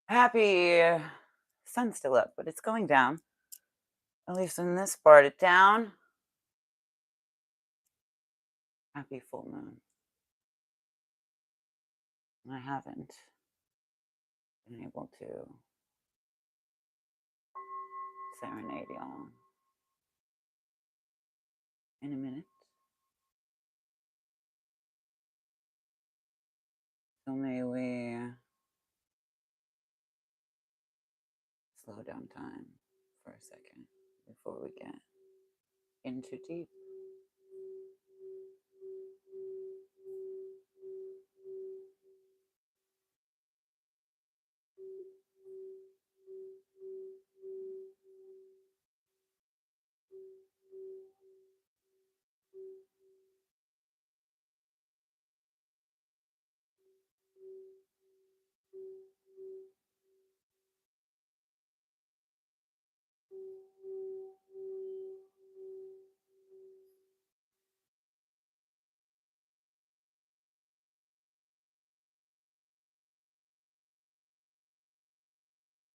Happy sun's still up, but it's going down. At least in this part of town. Happy full moon. I haven't been able to serenade y'all in a minute. So may we slow down time for a second before we get in too deep.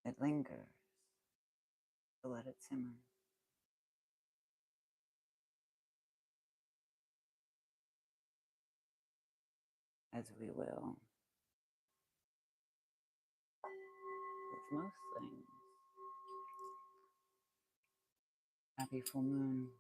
It lingers, so let it simmer. As we will with most things. Happy full moon.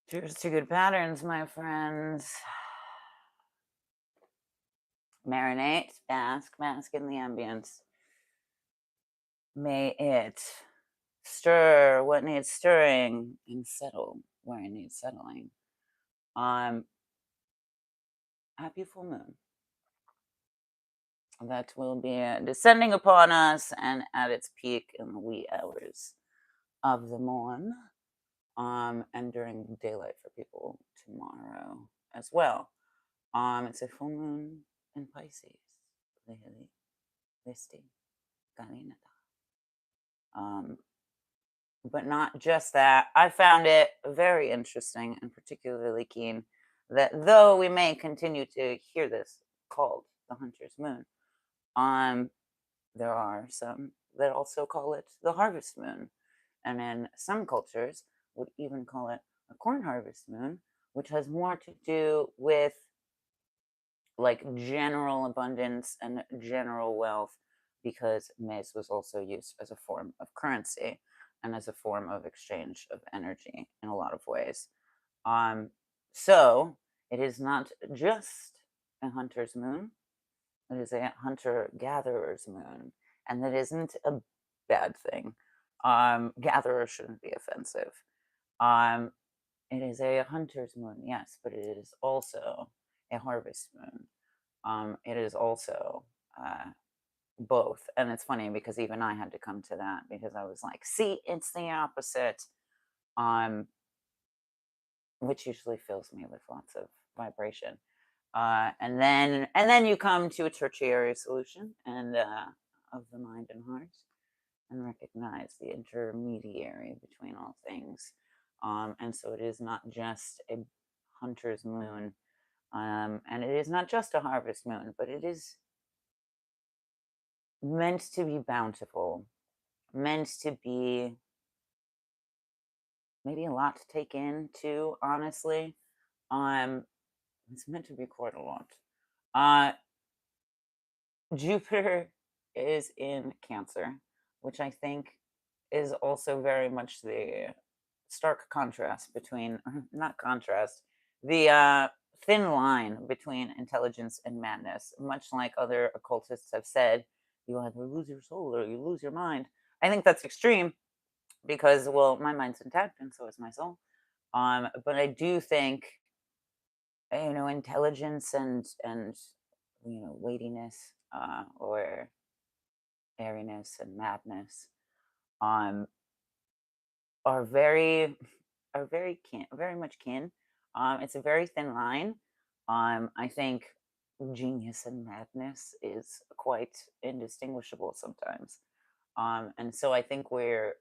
Cheers to good patterns, my friends. Marinate, bask in the ambience. May it stir what needs stirring and settle where it needs settling. Happy full moon. That will be descending upon us and at its peak in the wee hours of the morn. And during daylight for people tomorrow as well. It's a full moon in Pisces. Lihili, Listi, Galinata. But not just that. I found it very interesting and particularly keen that though we may continue to hear this called the Hunter's Moon, there are some that also call it the Harvest Moon, and in some cultures would even call it a corn harvest moon, which has more to do with like general abundance and general wealth, because maize was also used as a form of currency and as a form of exchange of energy in a lot of ways. So it is not just a hunter's moon, it is a hunter-gatherer's moon, and that isn't a bad thing. Gatherer shouldn't be offensive. It is a hunter's moon, yes, but it is also a harvest moon. It is also both. And it's funny because even I had to come to that because I was like, see, it's the opposite. Which usually fills me with lots of vibration. And then you come to a tertiary solution and of the mind and heart, and recognize the intermediary between all things. And so it is not just a hunter's moon, and it is not just a harvest moon, but it is meant to be bountiful, meant to be maybe a lot to take in too, honestly. It's meant to be quite a lot. Jupiter is in Cancer, which I think is also very much the stark contrast between, not contrast, the thin line between intelligence and madness. Much like other occultists have said, you either lose your soul or you lose your mind. I think that's extreme because, well, my mind's intact and so is my soul. But I do think, intelligence and weightiness, or airiness and madness, um, are very very much kin. It's a very thin line. I think genius and madness is quite indistinguishable sometimes. And so I think we're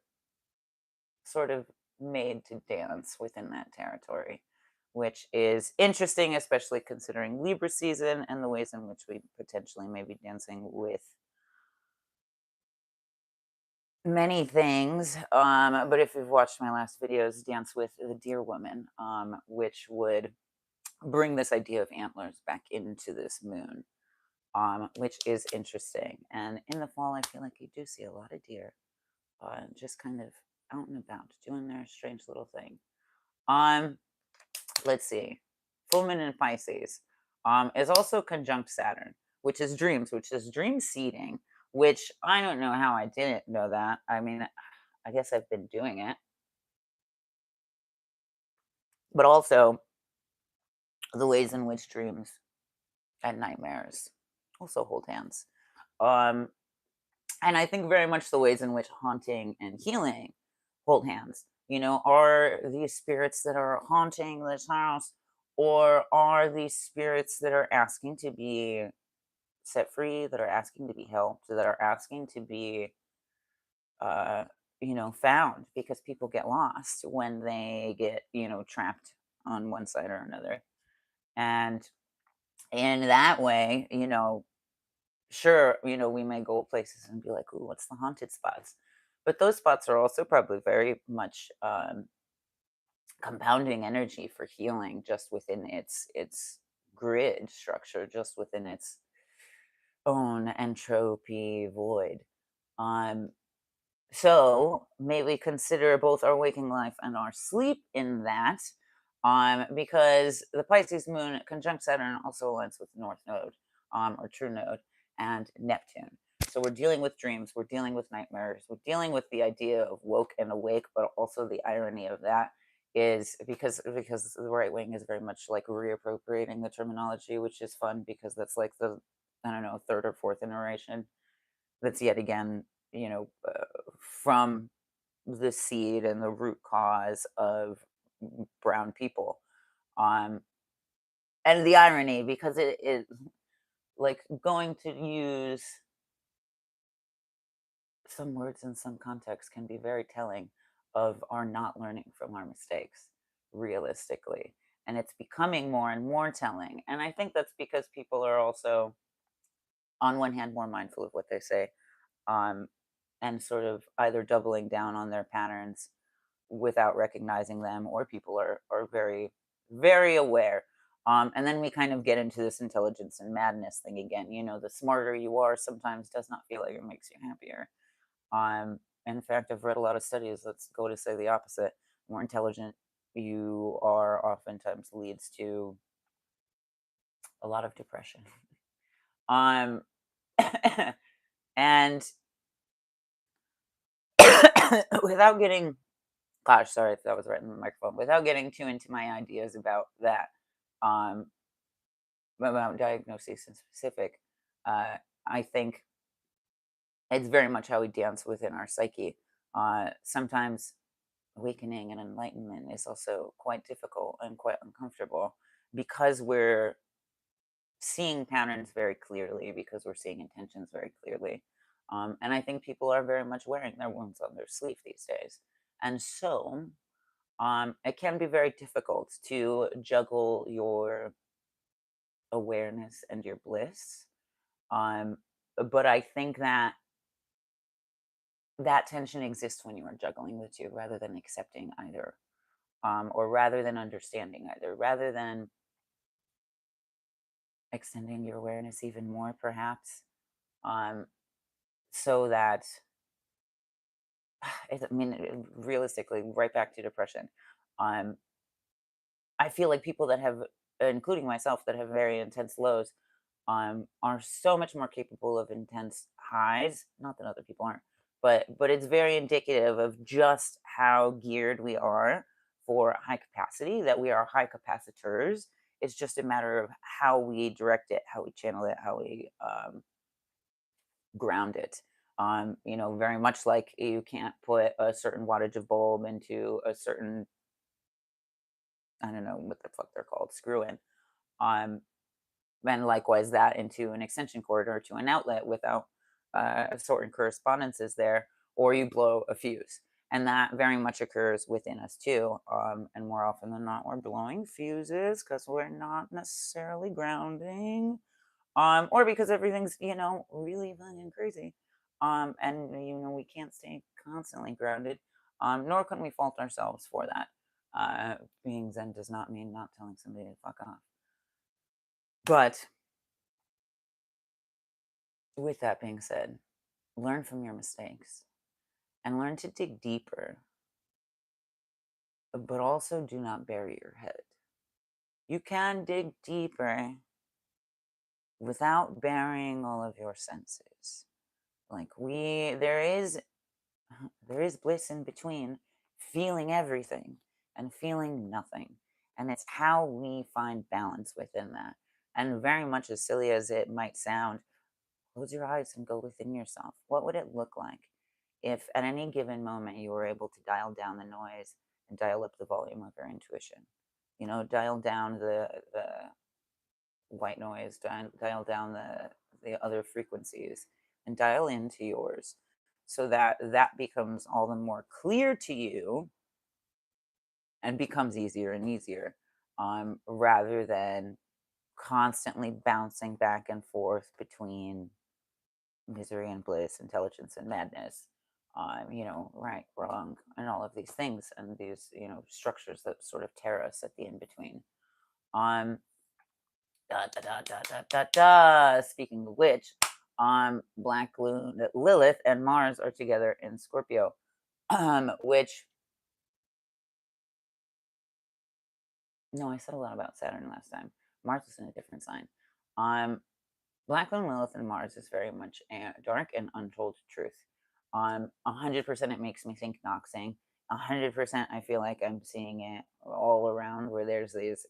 sort of made to dance within that territory, which is interesting, especially considering Libra season and the ways in which we potentially may be dancing with many things. But if you've watched my last videos, Dance with the Deer Woman, which would bring this idea of antlers back into this moon, which is interesting. And in the fall, I feel like you do see a lot of deer, just kind of out and about doing their strange little thing. Um, let's see. Full moon in Pisces is also conjunct Saturn, which is dreams, which is dream seeding, which I don't know how I didn't know that. I mean, I guess I've been doing it. But also the ways in which dreams and nightmares also hold hands. Um, and I think very much the ways in which haunting and healing hold hands. You know, are these spirits that are haunting this house, or are these spirits that are asking to be set free, that are asking to be helped, that are asking to be, uh, found, because people get lost when they get, trapped on one side or another. And in that way, sure, we may go places and be like, ooh, what's the haunted spots? But those spots are also probably very much compounding energy for healing, just within its grid structure, just within its own entropy void. Um, so may we consider both our waking life and our sleep in that, because the Pisces moon conjunct Saturn also aligns with North Node, or True Node, and Neptune. So we're dealing with dreams, we're dealing with nightmares, we're dealing with the idea of woke and awake, but also the irony of that is because the right wing is very much like reappropriating the terminology, which is fun because that's like the, I don't know, third or fourth iteration that's yet again, from the seed and the root cause of brown people. Um, and the irony, because it is like going to use some words in some contexts can be very telling of our not learning from our mistakes, realistically. And it's becoming more and more telling. And I think that's because people are also, on one hand, more mindful of what they say, um, and sort of either doubling down on their patterns without recognizing them, or people are very, very aware. And then we kind of get into this intelligence and madness thing again. The smarter you are sometimes does not feel like it makes you happier. In fact, I've read a lot of studies that go to say the opposite. The more intelligent you are, oftentimes leads to a lot of depression. Um, and without getting, gosh, sorry if that was right in the microphone, without getting too into my ideas about that, um, about diagnosis in specific, uh, I think it's very much how we dance within our psyche. Sometimes awakening and enlightenment is also quite difficult and quite uncomfortable, because we're seeing patterns very clearly, because we're seeing intentions very clearly. And I think people are very much wearing their wounds on their sleeve these days. And so it can be very difficult to juggle your awareness and your bliss. Um, but I think that that tension exists when you are juggling the two, rather than accepting either, or rather than understanding either, rather than extending your awareness even more, perhaps, um, so that, I mean, realistically, right back to depression. Um, I feel like people that have, including myself, that have very intense lows, are so much more capable of intense highs. Not that other people aren't, but it's very indicative of just how geared we are for high capacity. That we are high capacitors. It's just a matter of how we direct it, how we channel it, how we ground it. You know, very much like you can't put a certain wattage of bulb into a certain, I don't know what the fuck they're called, screw in. Um, and likewise that into an extension cord or to an outlet without certain correspondences there, or you blow a fuse. And that very much occurs within us too. And more often than not, we're blowing fuses because we're not necessarily grounding, or because everything's, you know, really fucking crazy. And you know, we can't stay constantly grounded, nor can we fault ourselves for that. Being zen does not mean not telling somebody to fuck off. But with that being said, learn from your mistakes and learn to dig deeper, but also do not bury your head. You can dig deeper without burying all of your senses. Like there is bliss in between feeling everything and feeling nothing. And it's how we find balance within that. And very much as silly as it might sound, close your eyes and go within yourself. What would it look like if at any given moment you were able to dial down the noise and dial up the volume of your intuition? You know, dial down the white noise, dial down the other frequencies, and dial into yours, so that that becomes all the more clear to you and becomes easier and easier, rather than constantly bouncing back and forth between misery and bliss, intelligence and madness, you know, right, wrong, and all of these things, and these, you know, structures that sort of tear us at the in between. Um, Speaking of which, Black Lilith and Mars are together in Scorpio, which, no, I said a lot about Saturn last time. Mars is in a different sign. Um, Black Moon Lilith and Mars is very much a dark and untold truth. 100% it makes me think Noxing. 100% I feel like I'm seeing it all around where there's these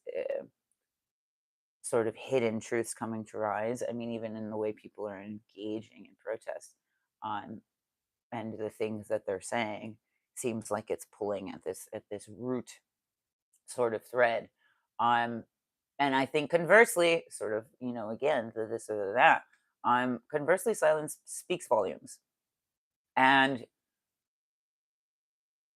sort of hidden truths coming to rise. I mean, even in the way people are engaging in protest, um, and the things that they're saying seems like it's pulling at this root sort of thread. Um, and I think conversely, sort of, you know, again, the this or the that, conversely, silence speaks volumes. And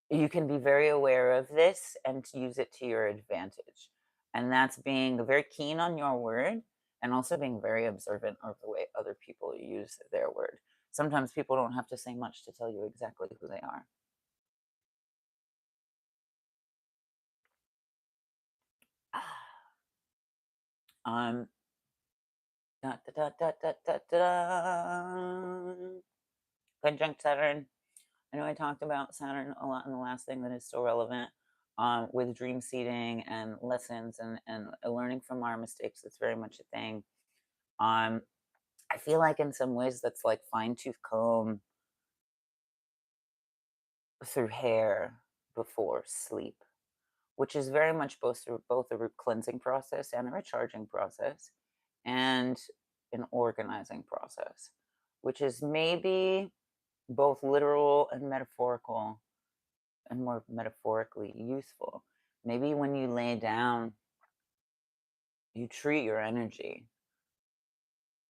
you can be very aware of this and to use it to your advantage. And that's being very keen on your word and also being very observant of the way other people use their word. Sometimes people don't have to say much to tell you exactly who they are. Um, da, da, da, da, da, da, da. Conjunct Saturn. I know I talked about Saturn a lot in the last thing that is still relevant, with dream seeding and lessons and learning from our mistakes. It's very much a thing. Um, I feel like in some ways that's like fine tooth comb through hair before sleep, which is very much both a cleansing process and a recharging process, and an organizing process, which is maybe both literal and metaphorical, and more metaphorically useful. Maybe when you lay down, you treat your energy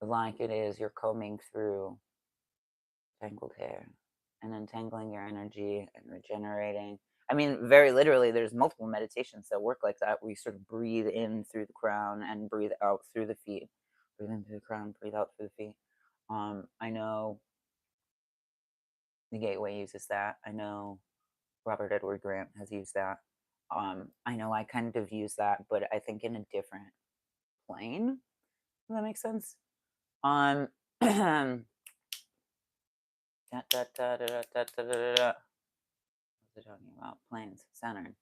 like it is you're combing through tangled hair and untangling your energy and regenerating. I mean, very literally, there's multiple meditations that work like that, where you sort of breathe in through the crown and breathe out through the feet. Breathe in through the crown, breathe out through the feet. I know the Gateway uses that. I know Robert Edward Grant has used that. I know I kind of use that, but I think in a different plane. Does that make sense? Um, da, da, da, da, da, da, da, da, da. What was I talking about? Planes, Saturn,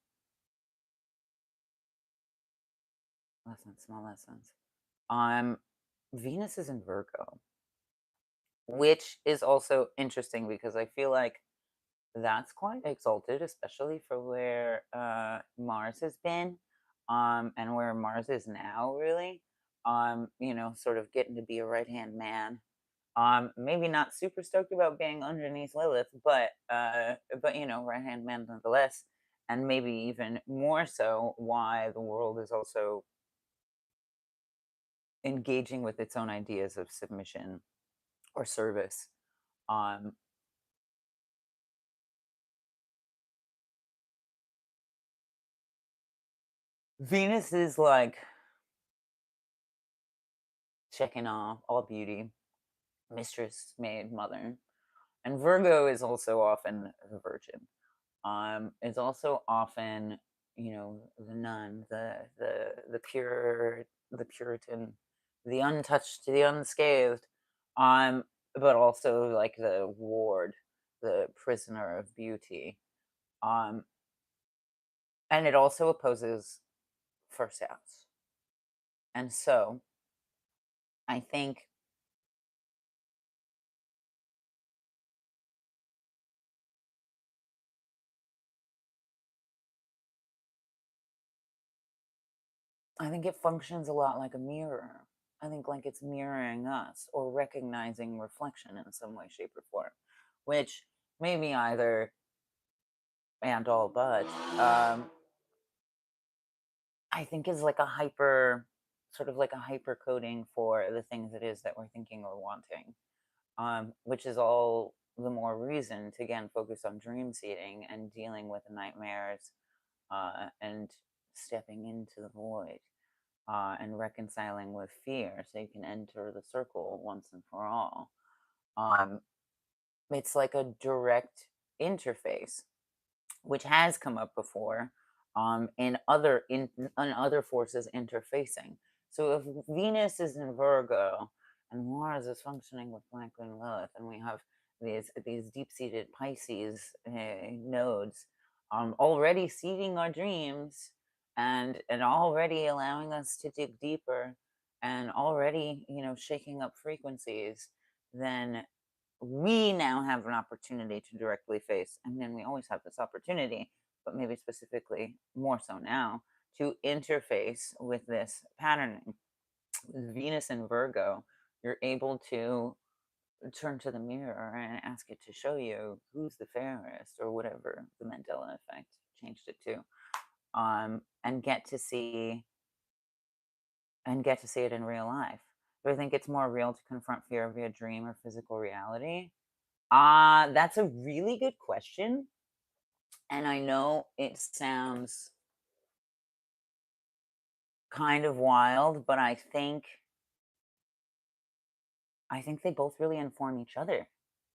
lessons, small lessons. Um, Venus is in Virgo, which is also interesting because I feel like that's quite exalted, especially for where Mars has been, and where Mars is now, really. You know, sort of getting to be a right hand man. Maybe not super stoked about being underneath Lilith, but right hand man nonetheless. And maybe even more so, why the world is also engaging with its own ideas of submission or service. Um, Venus is like checking off all beauty, mistress, maid, mother, and Virgo is also often the virgin. Is also often, the nun, the pure, the Puritan, the untouched, the unscathed. But also like the ward, the prisoner of beauty. Um, and it also opposes first house. And so I think it functions a lot like a mirror. I think like it's mirroring us or recognizing reflection in some way, shape, or form, which maybe either and all but I think is like a hyper, sort of like a hyper coding for the things it is that we're thinking or wanting, which is all the more reason to again focus on dream seeding and dealing with nightmares, and stepping into the void, and reconciling with fear so you can enter the circle once and for all. Um, it's like a direct interface, which has come up before, in other forces interfacing. So if Venus is in Virgo and Mars is functioning with Black Queen Lilith, and we have these deep-seated Pisces nodes, already seeding our dreams, and already allowing us to dig deeper, and already shaking up frequencies, then we now have an opportunity to directly face, and then we always have this opportunity, but maybe specifically more so now, to interface with this patterning. With Venus and Virgo, you're able to turn to the mirror and ask it to show you who's the fairest, or whatever the Mandela effect changed it to, and get to see it in real life. Do I think it's more real to confront fear via dream or physical reality? That's a really good question. And I know it sounds kind of wild, but I think they both really inform each other,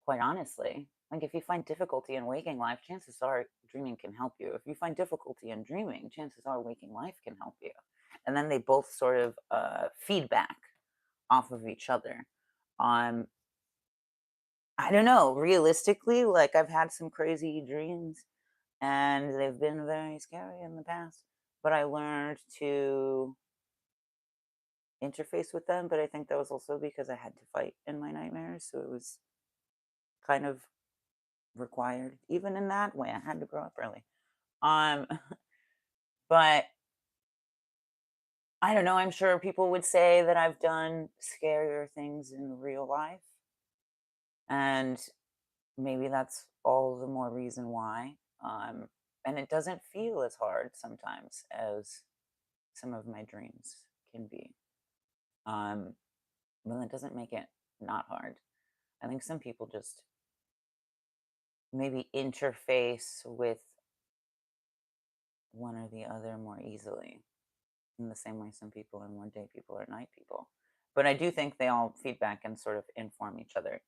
quite honestly. Like if you find difficulty in waking life, chances are dreaming can help you. If you find difficulty in dreaming, chances are waking life can help you. And then they both sort of feedback off of each other. Um, I don't know, realistically, like I've had some crazy dreams and they've been very scary in the past. But I learned to interface with them. But I think that was also because I had to fight in my nightmares, so it was kind of required. Even in that way, I had to grow up early. Um, but I don't know. I'm sure people would say that I've done scarier things in real life, and maybe that's all the more reason why. And it doesn't feel as hard sometimes as some of my dreams can be. Um, well, it doesn't make it not hard. I think some people just maybe interface with one or the other more easily, in the same way some people are more day people or night people. But I do think they all feedback and sort of inform each other.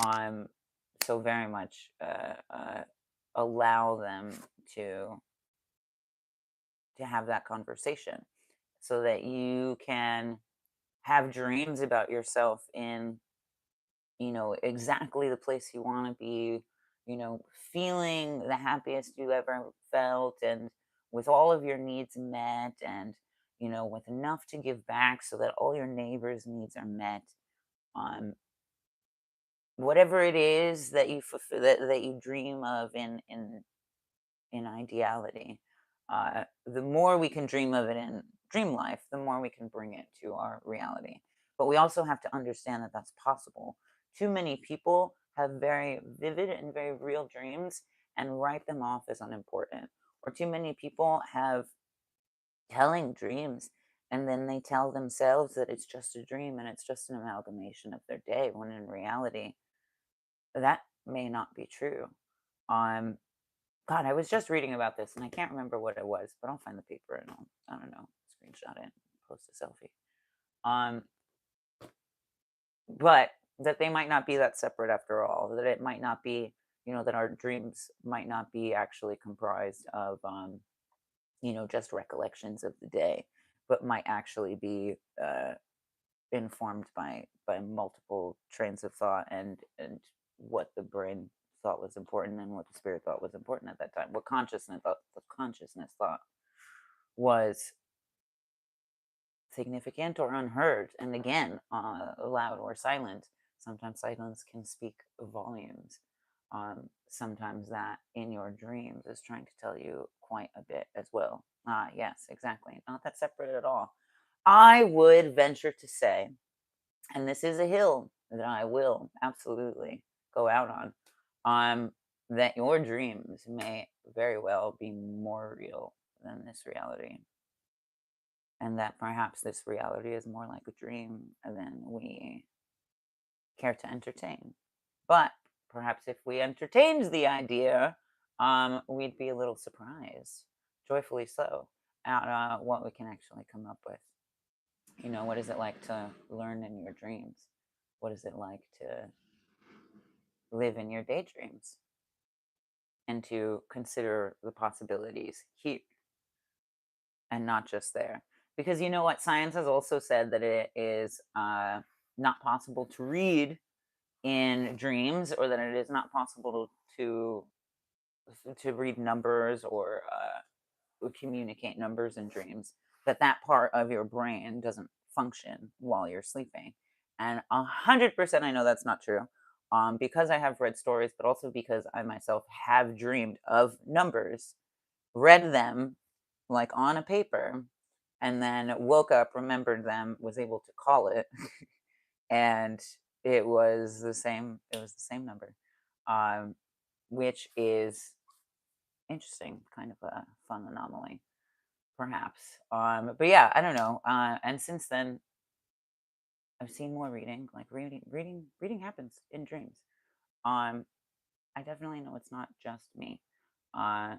Um, so very much allow them to have that conversation, so that you can have dreams about yourself in exactly the place you want to be, feeling the happiest you ever felt, and with all of your needs met, and with enough to give back so that all your neighbors needs are met. um Whatever it is that you fulfill, that you dream of in ideality, the more we can dream of it in dream life, the more we can bring it to our reality. But we also have to understand that that's possible, Too many people have very vivid and very real dreams and write them off as unimportant. Or too many people have telling dreams and then they tell themselves that it's just a dream and it's just an amalgamation of their day, when in reality that may not be true. um God, I was just reading about this and I can't remember what it was, but I'll find the paper and I don't know, screenshot it, post a selfie. um but that they might not be that separate after all, that it might not be, that our dreams might not be actually comprised of just recollections of the day, but might actually be informed by multiple trains of thought, and what the brain thought was important and what the spirit thought was important at that time, what consciousness thought was significant or unheard, and again, loud or silent. Sometimes silence can speak volumes. Sometimes that in your dreams is trying to tell you quite a bit as well. Ah, yes, exactly, not that separate at all. I would venture to say, and this is a hill that I will absolutely go out on, that your dreams may very well be more real than this reality, and that perhaps this reality is more like a dream than we care to entertain. But perhaps if we entertained the idea, we'd be a little surprised, joyfully so, at what we can actually come up with. What is it like to learn in your dreams? What is it like to live in your daydreams and to consider the possibilities here and not just there? Because you know what? Science has also said that it is not possible to read in dreams, or that it is not possible to read numbers or communicate numbers in dreams, that part of your brain doesn't function while you're sleeping. And 100% I know that's not true, because I have read stories, but also because I myself have dreamed of numbers, read them like on a paper, and then woke up, remembered them, was able to call it, and it was the same number, um, which is interesting, kind of a fun anomaly, perhaps. But yeah, I don't know. And since then, I've seen more reading. Like reading happens in dreams. Um, I definitely know it's not just me. Uh,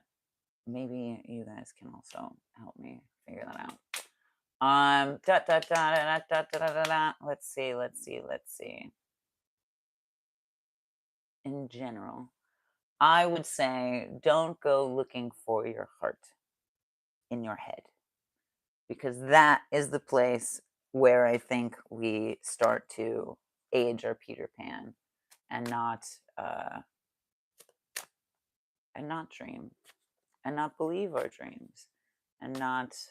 Maybe you guys can also help me figure that out. Da, da, da, da, da, da, da, da, da. Let's see. In general, I would say don't go looking for your heart in your head, because that is the place where I think we start to age our Peter Pan and uh, not dream and not believe our dreams and not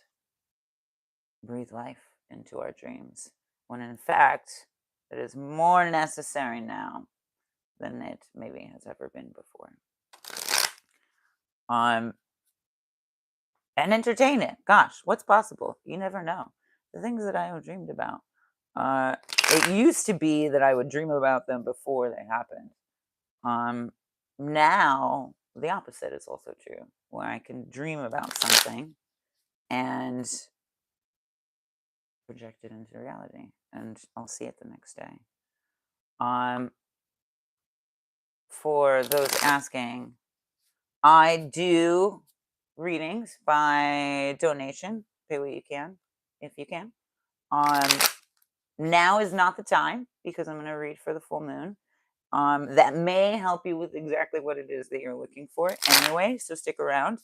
breathe life into our dreams, when in fact it is more necessary now than it maybe has ever been before. Um, and entertain it. Gosh, what's possible? You never know. The things that I have dreamed about. Uh, it used to be that I would dream about them before they happened. Um, Now the opposite is also true, where I can dream about something and project it into reality, and I'll see it the next day. Um, for those asking, I do readings by donation. Pay what you can, if you can. Um, Now is not the time, because I'm going to read for the full moon. That may help you with exactly what it is that you're looking for anyway, so stick around.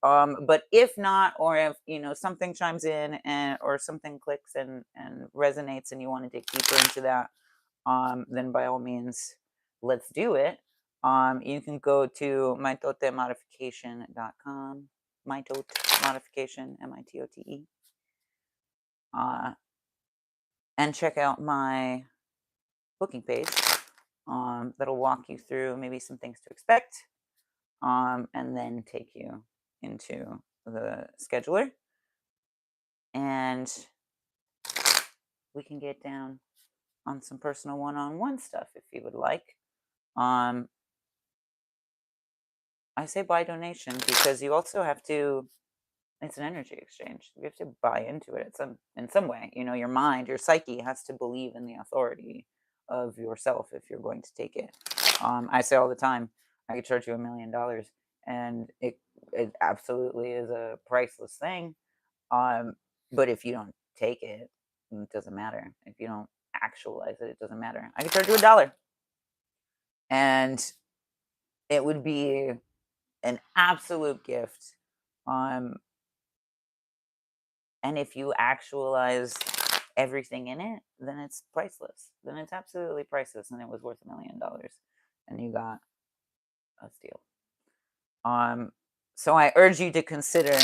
But if not, or if something chimes in and or something clicks and resonates and you want to dig deeper into that, then by all means, let's do it. You can go to mitotemodification.com, mitote modification, MITOTE, and check out my booking page. That'll walk you through maybe some things to expect, and then take you into the scheduler, and we can get down on some personal one-on-one stuff if you would like. Um, I say buy donation because you also have to, it's an energy exchange. You have to buy into it in some way. Your mind, your psyche has to believe in the authority of yourself if you're going to take it. I say all the time, I could charge you $1 million, and it absolutely is a priceless thing. Um, but if you don't take it, it doesn't matter. If you don't actualize it, it doesn't matter. I could charge you $1, and it would be an absolute gift. Um, and if you actualize everything in it, then it's priceless. Then it's absolutely priceless, and it was worth $1 million, and you got a steal. So I urge you to consider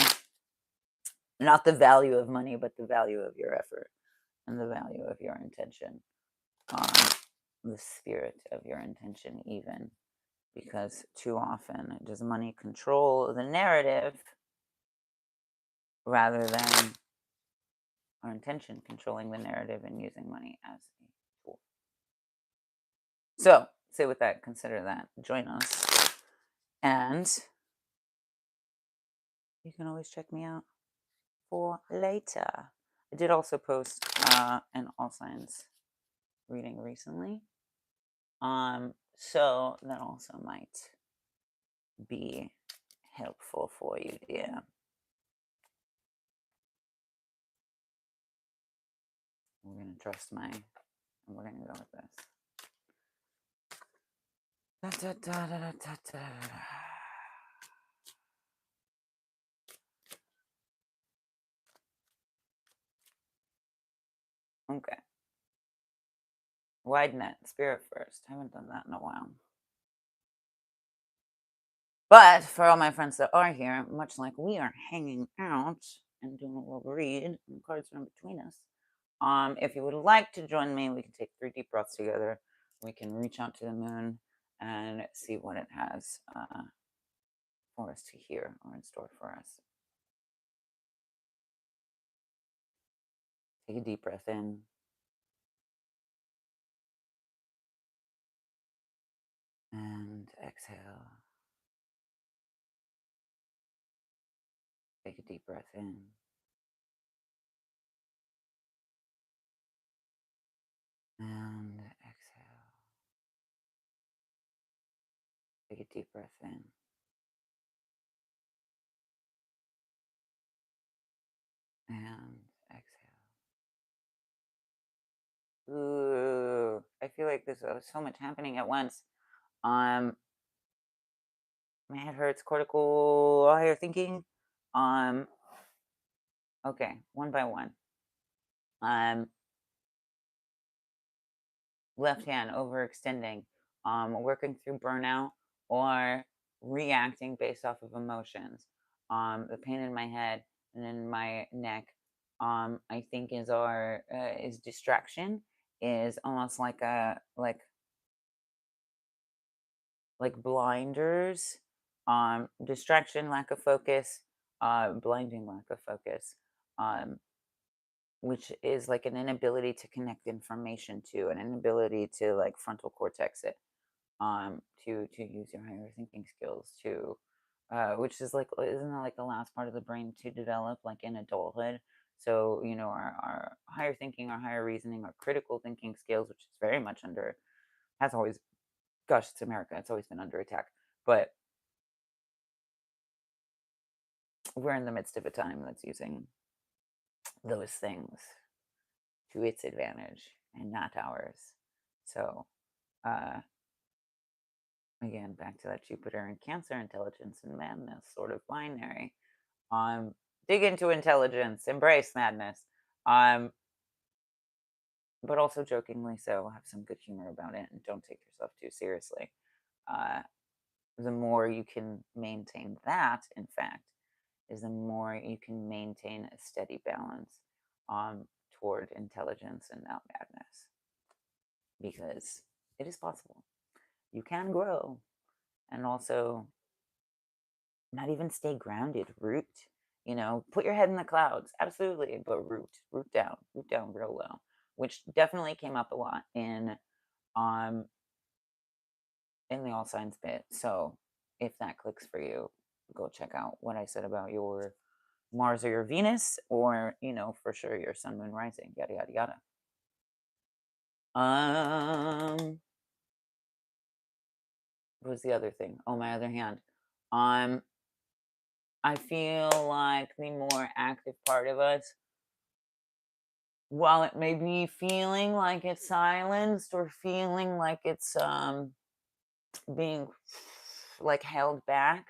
not the value of money, but the value of your effort and the value of your intention, the spirit of your intention, even because too often does money control the narrative rather than our intention controlling the narrative and using money as a tool. So, say with that, consider that, join us, and you can always check me out for later. I did also post an all signs reading recently. So that also might be helpful for you, dear. We're gonna trust and we're gonna go with this. Da, da, da, da, da, da, da. Okay. Wide net, spirit first. I haven't done that in a while. But for all my friends that are here, much like we are hanging out and doing a little read, and the cards are in between us. If you would like to join me, we can take 3 deep breaths together. We can reach out to the moon and see what it has for us to hear or in store for us. Take a deep breath in. And exhale. Take a deep breath in. And exhale. Take a deep breath in. And exhale. Ooh, I feel like there's so much happening at once. My head hurts, cortical, higher thinking. Okay, one by one. Left hand overextending, working through burnout or reacting based off of emotions. The pain in my head and in my neck, I think is distraction, is almost like blinders, distraction, lack of focus, blinding lack of focus, um, which is like an inability to connect information to, an inability to like frontal cortex it, to use your higher thinking skills, to which is like, isn't that like the last part of the brain to develop like in adulthood? So our higher thinking, our higher reasoning, our critical thinking skills, which is very much under, has always, gosh, it's America, it's always been under attack, but we're in the midst of a time that's using those things to its advantage and not ours. So uh again, back to that Jupiter and Cancer, intelligence and madness, sort of binary. Dig into intelligence, embrace madness, um, but also jokingly so. Have some good humor about it, and don't take yourself too seriously. Uh, the more you can maintain that, in fact, is the more you can maintain a steady balance toward intelligence and not madness, because it is possible. You can grow and also not even stay grounded, root. Put your head in the clouds, absolutely, but root down real low. which definitely came up a lot um in the all signs bit. So if that clicks for you, go check out what I said about your Mars or your Venus, or for sure your Sun, Moon, Rising, yada yada yada. What was the other thing? Oh, my other hand. Um, I feel like the more active part of us, while it may be feeling like it's silenced or feeling like it's being like held back,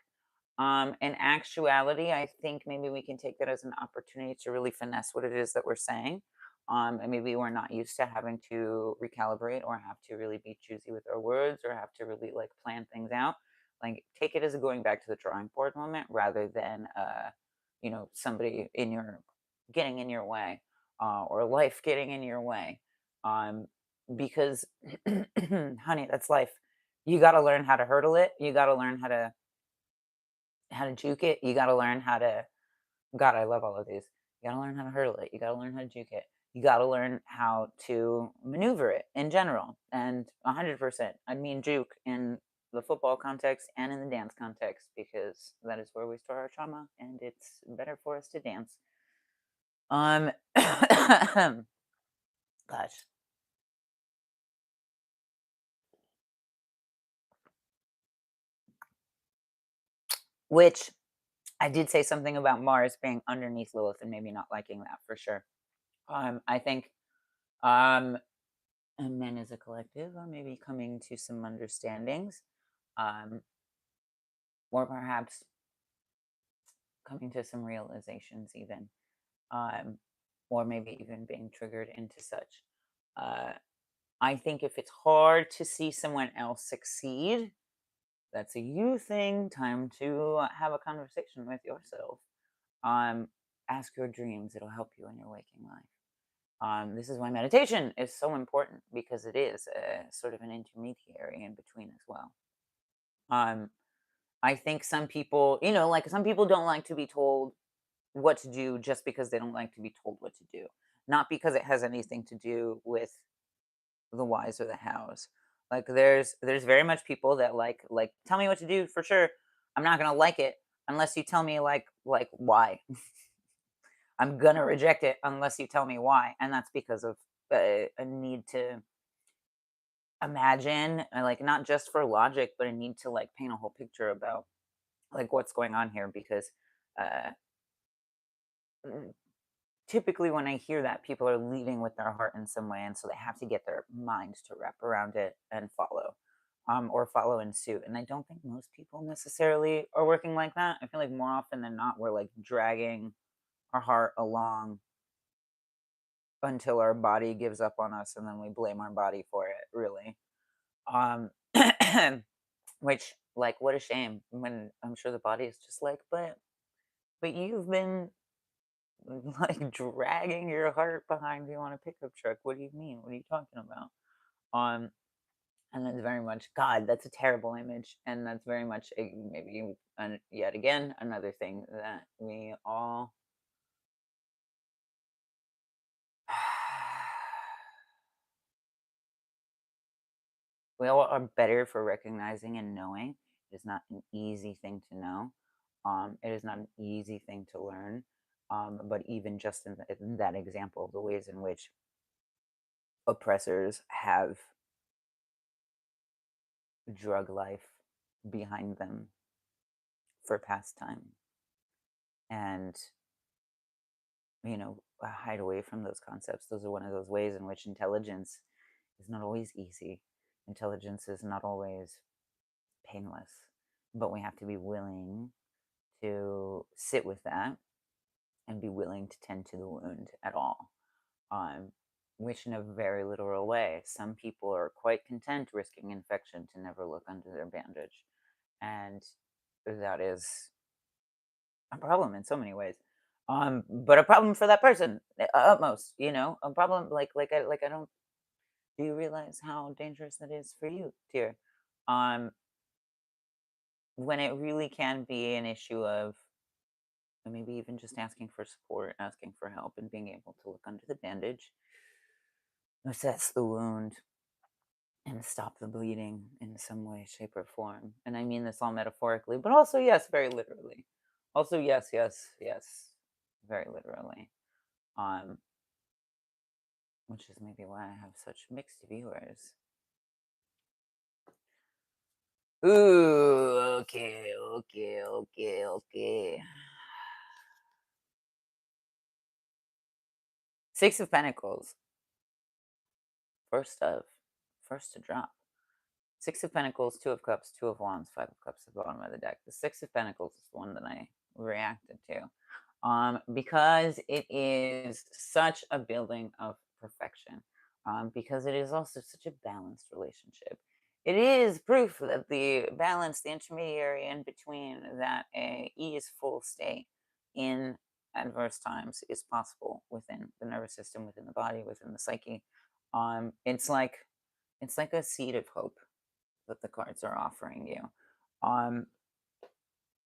in actuality, I think maybe we can take that as an opportunity to really finesse what it is that we're saying. And maybe we're not used to having to recalibrate or have to really be choosy with our words or have to really like plan things out. Like take it as a going back to the drawing board moment rather than somebody in your getting in your way, or life getting in your way. Um, because honey, that's life. You got to learn how to hurdle it. You got to learn how to juke it. You got to learn how to, God, I love all of these. You got to learn how to hurdle it. You got to learn how to juke it. You got to learn how to maneuver it in general. And 100%, I mean juke in the football context and in the dance context, because that is where we store our trauma and it's better for us to dance. Gosh, which I did say something about Mars being underneath Lilith and maybe not liking that for sure. I think um and men as a collective are maybe coming to some understandings, um, or perhaps coming to some realizations, even, um, or maybe even being triggered into such. Uh, I think if it's hard to see someone else succeed, that's a you thing. Time to have a conversation with yourself. Um, Ask your dreams, it'll help you in your waking life. This is why meditation is so important because it is a sort of an intermediary in between as well. Um, I think some people, like some people don't like to be told what to do just because they don't like to be told what to do, not because it has anything to do with the whys or the hows. Like there's very much people that like tell me what to do for sure. I'm not gonna like it unless you tell me like why. I'm gonna reject it unless you tell me why, and that's because of a need to imagine, like not just for logic, but a need to like paint a whole picture about like what's going on here because uh mm, typically when I hear that people are leading with their heart in some way and so they have to get their minds to wrap around it and follow, or follow in suit, and I don't think most people necessarily are working like that. I feel like more often than not we're like dragging our heart along until our body gives up on us and then we blame our body for it, really. um which, like, what a shame when I'm sure the body is just like, but you've been like dragging your heart behind you on a pickup truck. What do you mean? What are you talking about? Um, and that's very much God. That's a terrible image, and that's very much maybe yet again another thing that we all are better for recognizing and knowing. It is not an easy thing to know. It is not an easy thing to learn. But even just in that example of the ways in which oppressors have drug life behind them for pastime and hide away from those concepts. Those are one of those ways in which intelligence is not always easy. Intelligence is not always painless, but we have to be willing to sit with that and be willing to tend to the wound at all. um, which in a very literal way, some people are quite content risking infection to never look under their bandage, and that is a problem in so many ways. But a problem for that person, at most, a problem like I don't. Do you realize how dangerous that is for you, dear? Um, when it really can be an issue of maybe even just asking for support, asking for help, and being able to look under the bandage. assess the wound and stop the bleeding in some way, shape, or form. And I mean this all metaphorically, but also, yes, very literally. Also, yes, yes, yes, very literally. Um, which is maybe why I have such mixed viewers. Ooh, okay, okay, okay, okay. Six of Pentacles, first of, first to drop. Six of Pentacles, Two of Cups, Two of Wands, Five of Cups at the bottom of the deck. The Six of Pentacles is the one that I reacted to. Because it is such a building of perfection, because it is also such a balanced relationship. It is proof that the balance, the intermediary in between, that a easeful state in adverse times is possible within the nervous system, within the body, within the psyche. It's like a seed of hope that the cards are offering you. Um,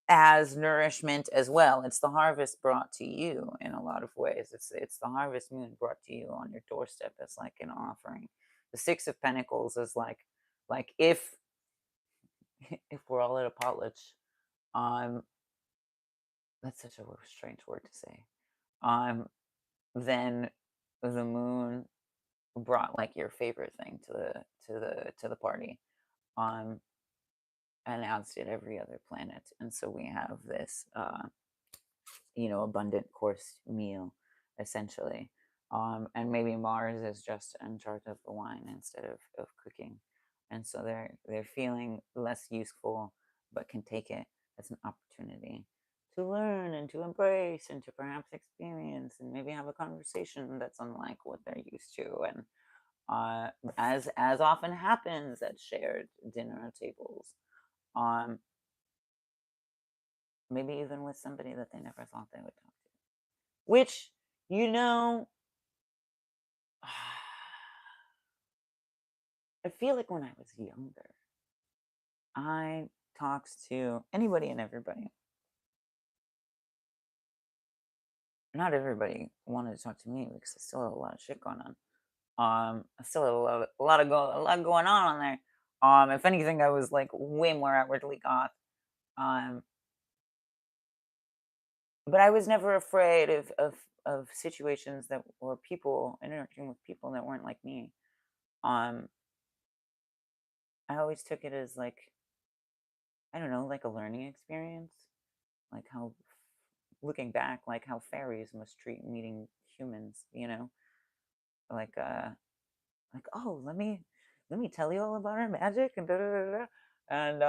as nourishment as well. It's the harvest brought to you in a lot of ways. It's the harvest moon brought to you on your doorstep as like an offering. The Six of Pentacles is like if we're all at a potlatch, um, that's such a strange word to say. Um, then the moon brought like your favorite thing to the party. Um, and adds it every other planet, and so we have this abundant course meal, essentially. And maybe Mars is just in charge of the wine instead of cooking. And so they're feeling less useful, but can take it as an opportunity to learn and to embrace and to perhaps experience and maybe have a conversation that's unlike what they're used to. And as often happens at shared dinner tables, um, maybe even with somebody that they never thought they would talk to. Which, you know, I feel like when I was younger, I talked to anybody and everybody. Not everybody wanted to talk to me because I still had a lot of shit going on. I still had a lot going on there. If anything, I was like way more outwardly goth. Um, but I was never afraid of situations that were people interacting with people that weren't like me. Um, I always took it as like, I don't know, like a learning experience, like how, looking back, like how fairies must treat meeting humans, like like, oh, let me tell you all about our magic and da da da da, and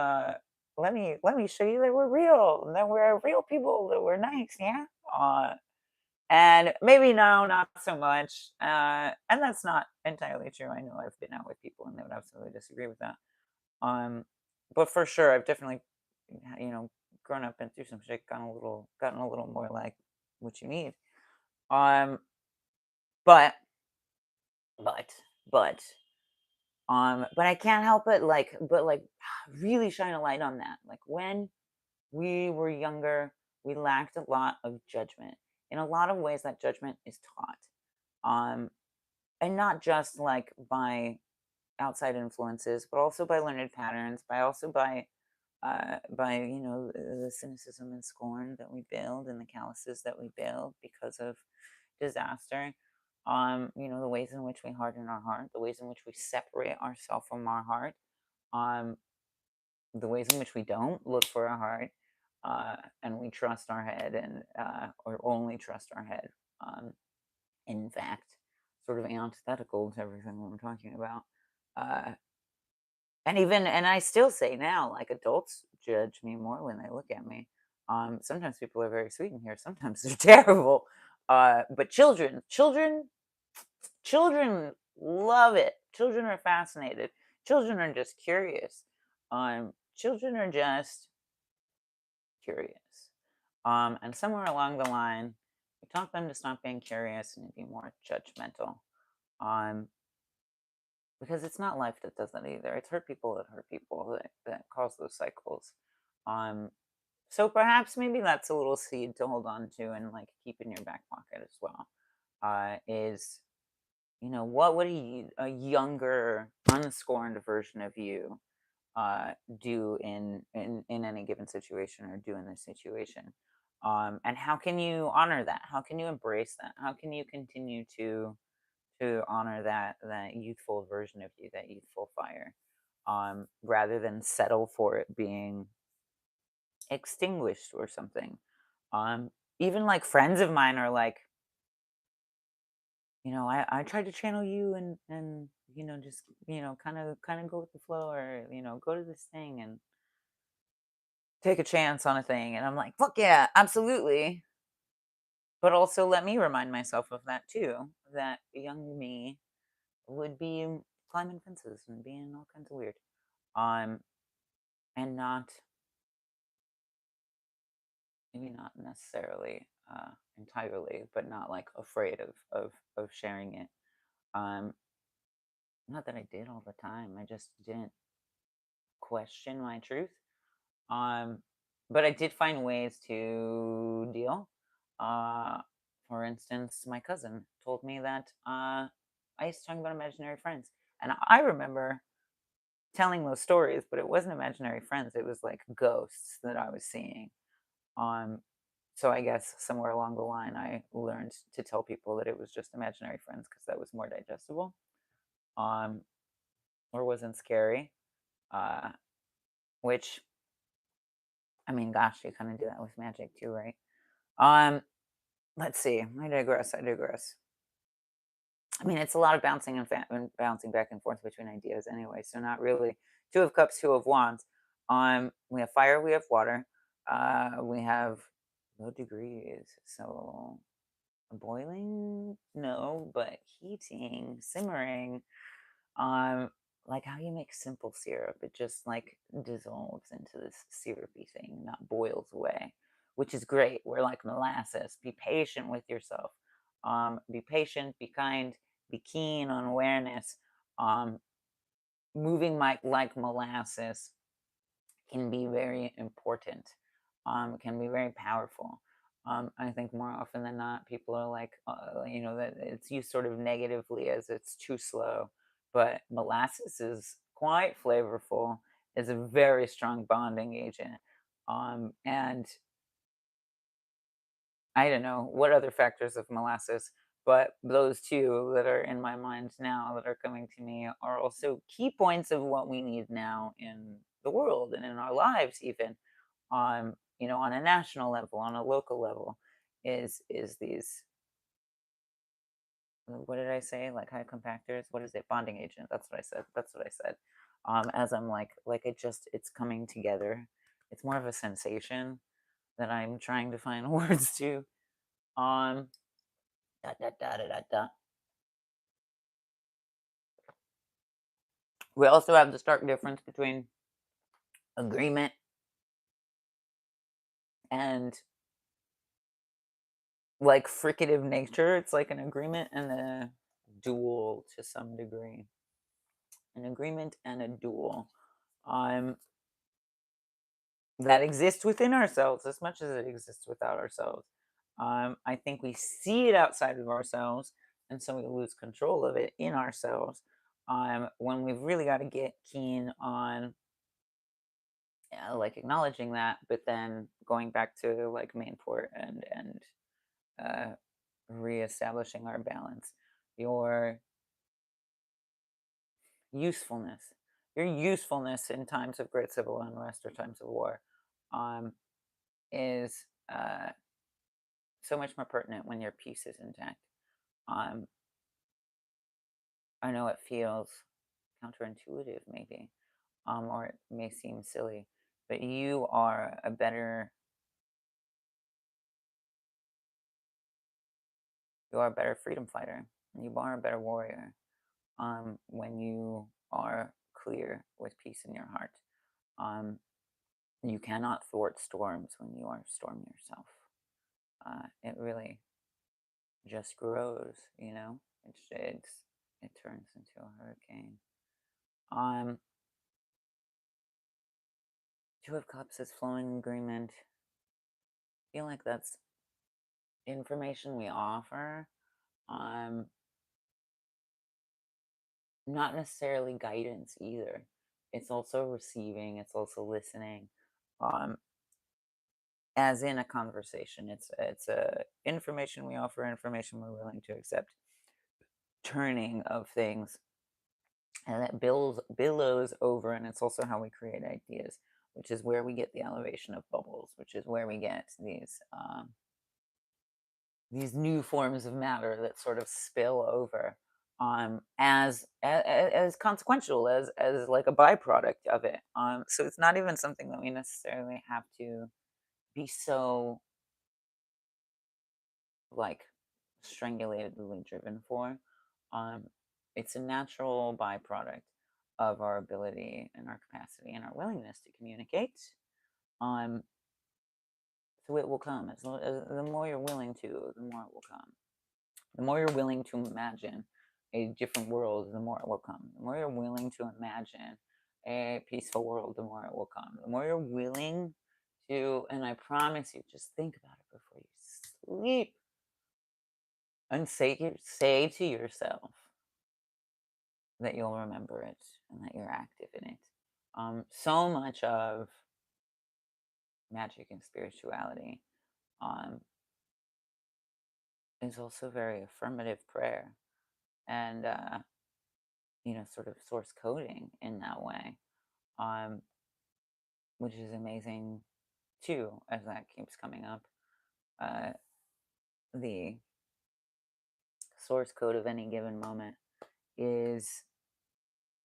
let me show you that we're real and that we're real people, that we're nice, yeah. And maybe no, not so much. And that's not entirely true. I know I've been out with people and they would absolutely disagree with that. Um, but for sure, I've definitely, you know, grown up and through some shit, gotten a little more like what you need. Um, but, but, but, but I can't help it, but really shine a light on that. Like when we were younger, we lacked a lot of judgment. In a lot of ways, that judgment is taught. Um, and not just like by outside influences, but also by learned patterns, by the cynicism and scorn that we build and the calluses that we build because of disaster. The ways in which we harden our heart, the ways in which we separate ourselves from our heart, um, the ways in which we don't look for our heart, and we trust our head, and or only trust our head. In fact, sort of antithetical to everything that I'm talking about. Uh, and I still say now, like, adults judge me more when they look at me. Sometimes people are very sweet in here, sometimes they're terrible. But children love it. Children are fascinated. Children are just curious. Children are just curious. And somewhere along the line, we taught them to stop being curious and to be more judgmental. Um, because it's not life that does that either. It's hurt people that cause those cycles. Um, so perhaps maybe that's a little seed to hold on to and like keep in your back pocket as well. Is what would a younger, unscorned version of you do in any given situation or do in this situation? And how can you honor that? How can you embrace that? How can you continue to honor that youthful version of you, that youthful fire, rather than settle for it being extinguished or something? Um, Even like friends of mine are like, I tried to channel you and just kind of go with the flow, or go to this thing and take a chance on a thing, and I'm like, fuck yeah, absolutely. But also let me remind myself of that too. That young me would be climbing fences and being all kinds of weird. Um, and not maybe not necessarily entirely, but not like afraid of sharing it. Um, Not that I did all the time. I just didn't question my truth. Um, but I did find ways to deal. Uh, for instance, my cousin told me that I used to talk about imaginary friends, and I remember telling those stories, but it wasn't imaginary friends. It was like ghosts that I was seeing. Um, so I guess somewhere along the line, I learned to tell people that it was just imaginary friends because that was more digestible, um, or wasn't scary. Uh, which I mean, gosh, you kind of do that with magic too, right? Um, let's see. I digress. I digress. I mean, it's a lot of bouncing and bouncing back and forth between ideas anyway. So not really. Two of Cups, Two of Wands. We have fire. We have water. We have low degrees. So boiling, no, but heating, simmering. Um, like how you make simple syrup, it just like dissolves into this syrupy thing, not boils away, which is great. We're like molasses. Be patient with yourself. Be patient, be kind, be keen on awareness. Um, Moving like molasses can be very important, can be very powerful. I think more often than not, people are like, that it's used sort of negatively as it's too slow. But molasses is quite flavorful, is a very strong bonding agent. And I don't know what other factors of molasses, but those two that are in my mind now that are coming to me are also key points of what we need now in the world and in our lives, even on a national level, on a local level, is these what did I say? Like high compactors? What is it? Bonding agent. That's what I said. That's what I said. As I'm like it's coming together. It's more of a sensation that I'm trying to find words to. Um, da, da, da, da, da, da. We also have the stark difference between agreement and like fricative nature. It's like an agreement and a duel to some degree. An agreement and a duel. Um, that exists within ourselves as much as it exists without ourselves. I think we see it outside of ourselves, and so we lose control of it in ourselves. When we've really got to get keen on like acknowledging that, but then going back to like main port and uh, reestablishing our balance, your usefulness, your usefulness in times of great civil unrest or times of war, um, is so much more pertinent when your peace is intact. Um, I know it feels counterintuitive, maybe, or it may seem silly, but you are a better freedom fighter. You are a better warrior when you are clear with peace in your heart. Um, you cannot thwart storms when you are storm yourself. It really just grows, it turns into a hurricane. Um, Two of Cups is flowing agreement. I feel like that's information we offer. Um, not necessarily guidance either. It's also receiving, it's also listening. Um, as in a conversation. It's information we offer, information we're willing to accept, turning of things, and that billows over, and it's also how we create ideas, which is where we get the elevation of bubbles, which is where we get these new forms of matter that sort of spill over as consequential as like a byproduct of it. So it's not even something that we necessarily have to be so like strangulatedly driven for. Um, it's a natural byproduct of our ability and our capacity and our willingness to communicate. Um, so it will come. The more you're willing to, the more it will come. The more you're willing to imagine a different world, the more it will come. The more you're willing to imagine a peaceful world, the more it will come. The more you're willing to, and I promise you, just think about it before you sleep and say to yourself that you'll remember it and that you're active in it. So much of magic and spirituality um, is also very affirmative prayer and sort of source coding in that way, um, which is amazing too. As that keeps coming up, uh, the source code of any given moment is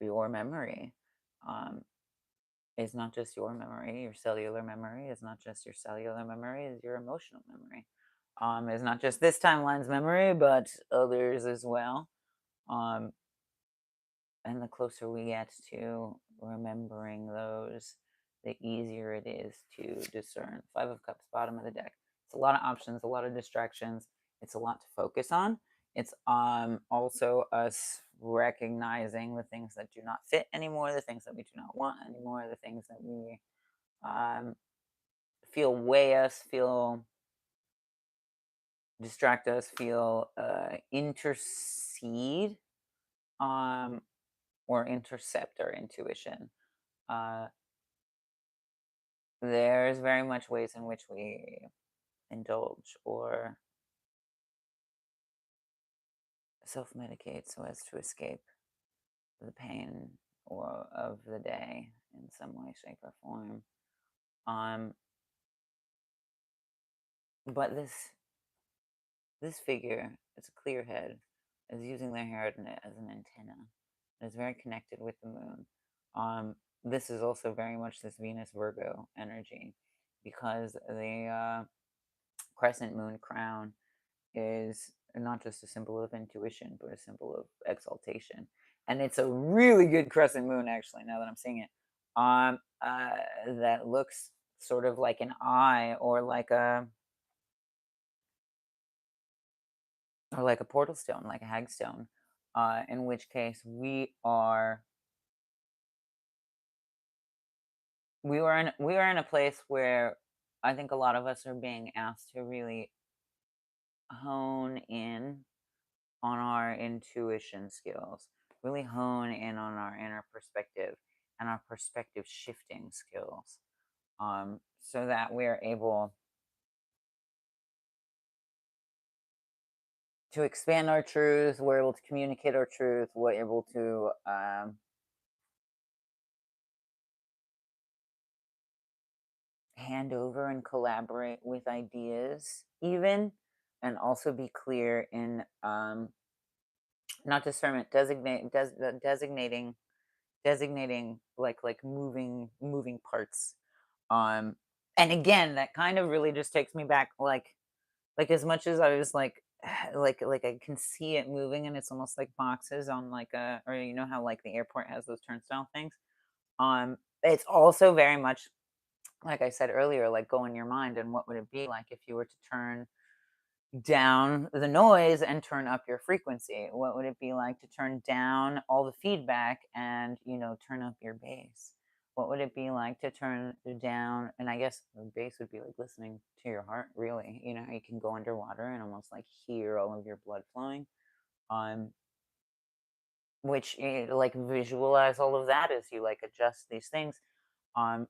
your memory. Um, is not just your memory, your cellular memory is not just your cellular memory, is your emotional memory. Is not just this timeline's memory, but others as well. Um, and the closer we get to remembering those, the easier it is to discern. Five of Cups, bottom of the deck. It's a lot of options, a lot of distractions. It's a lot to focus on. It's also us recognizing the things that do not fit anymore, the things that we do not want anymore, the things that we um, feel weigh us, feel distract us, feel intercede or intercept our intuition. Uh, there's very much ways in which we indulge or self-medicate so as to escape the pain or of the day in some way, shape, or form. Um, but this figure, it's a clear head, is using their hair as an antenna. It's very connected with the moon. This is also very much this Venus Virgo energy because the crescent moon crown is not just a symbol of intuition, but a symbol of exaltation. And it's a really good crescent moon, actually, now that I'm seeing it. That looks sort of like an eye or like a portal stone, like a hagstone. In which case we are in a place where I think a lot of us are being asked to really hone in on our intuition skills, really hone in on our inner perspective and our perspective shifting skills, so that we're able to expand our truth, we're able to communicate our truth, we're able to hand over and collaborate with ideas, even, and also be clear in not discernment, designating like moving parts. Um, and again, that kind of really just takes me back, like as much as I was like I can see it moving, and it's almost like boxes on like a, or you know how like the airport has those turnstile things. It's also very much like I said earlier, like go in your mind, and what would it be like if you were to turn down the noise and turn up your frequency? What would it be like to turn down all the feedback and, turn up your bass? What would it be like to turn down, and I guess the bass would be like listening to your heart, really. You know how you can go underwater and almost like hear all of your blood flowing? Um, which like visualize all of that as you like adjust these things,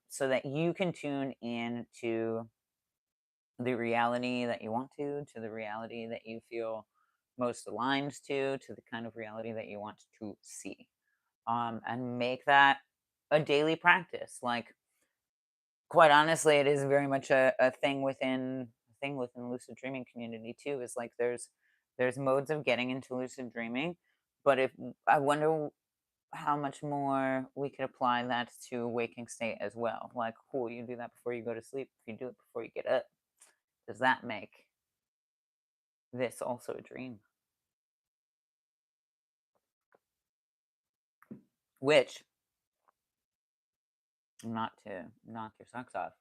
so that you can tune in to the reality that you want to the reality that you feel most aligned to the kind of reality that you want to see, and make that a daily practice. Like, quite honestly, it is very much a thing within lucid dreaming community too. Is like there's modes of getting into lucid dreaming, but if I wonder how much more we could apply that to waking state as well. Like, cool, you do that before you go to sleep. If you do it before you get up, does that make this also a dream? Which, not to knock your socks off,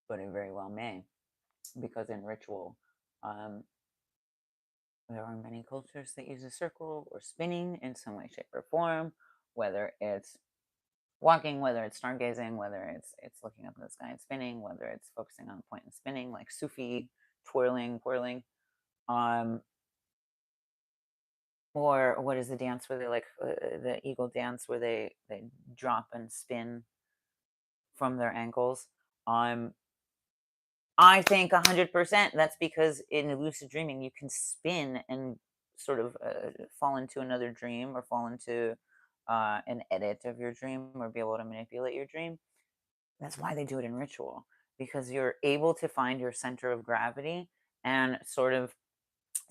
but it very well may, because in ritual, um, there are many cultures that use a circle or spinning in some way, shape, or form, whether it's walking, whether it's stargazing, whether it's looking up in the sky and spinning, whether it's focusing on a point and spinning, like Sufi twirling, whirling. Um, or what is the dance where they like the eagle dance where they drop and spin from their ankles? Um, I think 100% that's because in lucid dreaming you can spin and sort of fall into another dream or fall into an edit of your dream or be able to manipulate your dream. That's why they do it in ritual, because you're able to find your center of gravity and sort of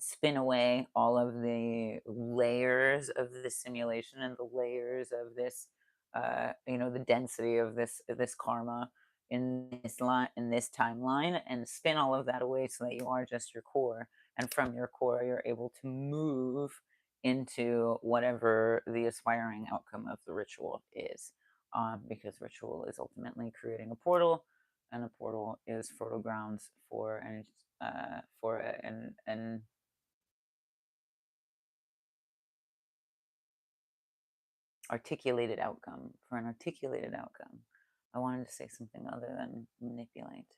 spin away all of the layers of the simulation and the layers of this the density of this karma in this line, in this timeline, and spin all of that away so that you are just your core, and from your core you're able to move into whatever the aspiring outcome of the ritual is, because ritual is ultimately creating a portal, and a portal is fertile grounds for an articulated outcome. For an articulated outcome, I wanted to say something other than manipulate,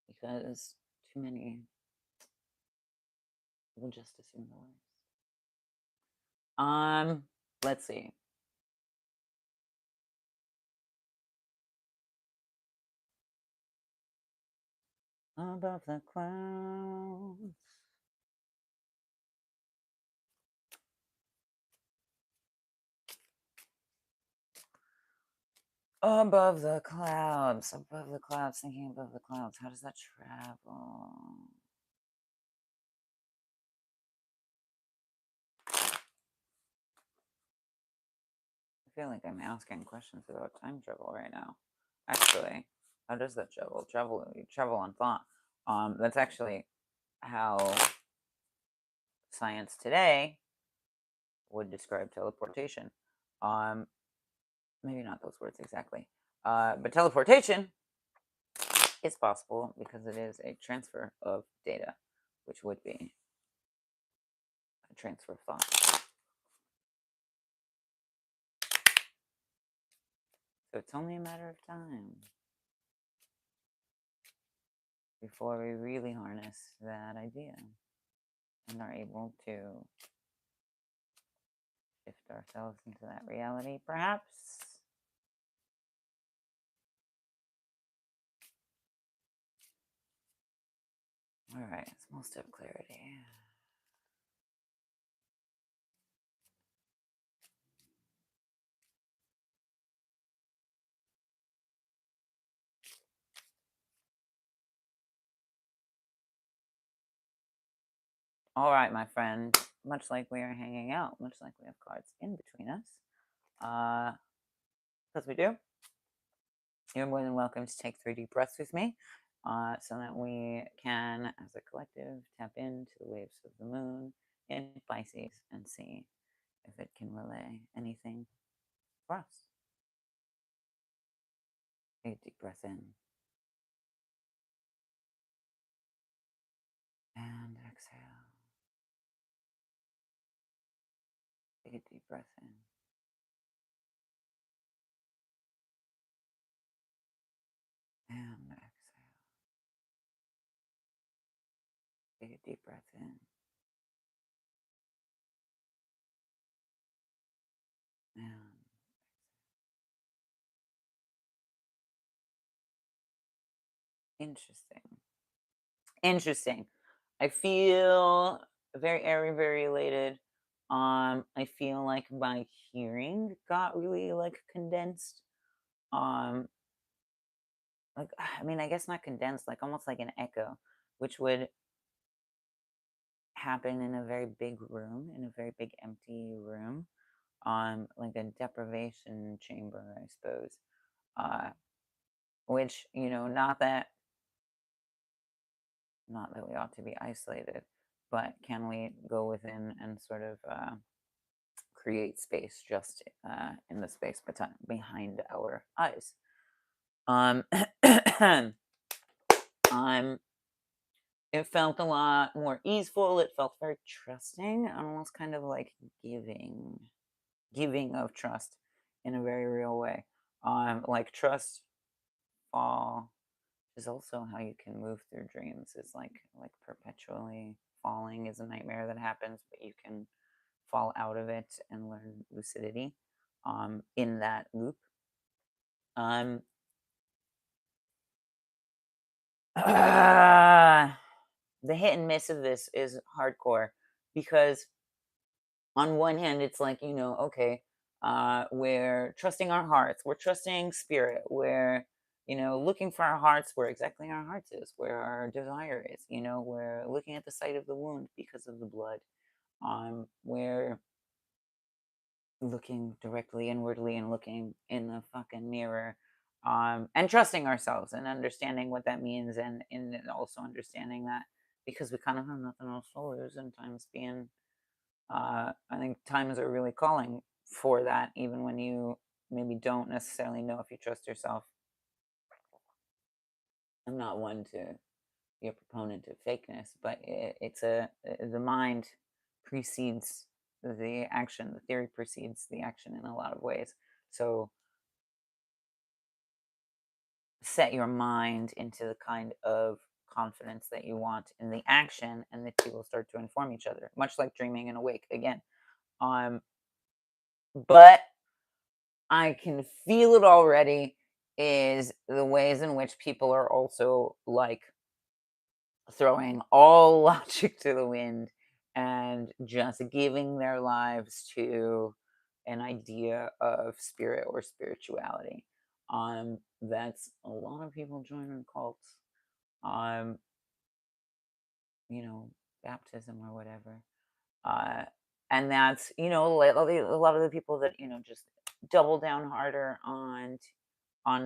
because too many will just assume the worst. Let's see. Above the clouds. Above the clouds. Above the clouds. Thinking above the clouds. How does that travel? I feel like I'm asking questions about time travel right now. Actually, how does that travel? You travel on thought. That's actually how science today would describe teleportation. Um, Maybe not those words exactly. But teleportation is possible because it is a transfer of data, which would be a transfer of thought. So it's only a matter of time before we really harness that idea and are able to shift ourselves into that reality, perhaps. All right, small step clarity. All right, my friend. Much like we are hanging out, much like we have cards in between us, because we do, you're more than welcome to take 3 deep breaths with me, so that we can, as a collective, tap into the waves of the moon in Pisces and see if it can relay anything for us. Take a deep breath in and exhale. Take a deep breath in and exhale. Take a deep breath in Interesting. Interesting. I feel very airy, very elated. I feel like my hearing got really like condensed. Um, like I mean, I guess not condensed, like almost like an echo, which would happen in a very big room, in a very big empty room. Like a deprivation chamber, I suppose. Uh, which not that we ought to be isolated, but can we go within and sort of create space just in the space behind our eyes? Um, um, it felt a lot more easeful. It felt very trusting, almost kind of like giving of trust in a very real way. Like trust fall is also how you can move through dreams. It's like perpetually falling is a nightmare that happens, but you can fall out of it and learn lucidity in that loop. Um, the hit and miss of this is hardcore because on one hand, it's like, okay, we're trusting our hearts, we're trusting spirit, we're, looking for our hearts where exactly our hearts is, where our desire is, we're looking at the site of the wound because of the blood. We're looking directly inwardly and looking in the fucking mirror, and trusting ourselves and understanding what that means, and also understanding that because we kind of have nothing else to lose, and times being I think times are really calling for that, even when you maybe don't necessarily know if you trust yourself. I'm not one to be a proponent of fakeness, but the mind precedes the action. The theory precedes the action in a lot of ways. So set your mind into the kind of confidence that you want in the action, and the two will start to inform each other, much like dreaming and awake again. Um, but I can feel it already is the ways in which people are also like throwing all logic to the wind and just giving their lives to an idea of spirit or spirituality. That's a lot of people joining cults. Um, you know, baptism or whatever. Uh, and that's a lot of the people that just double down harder on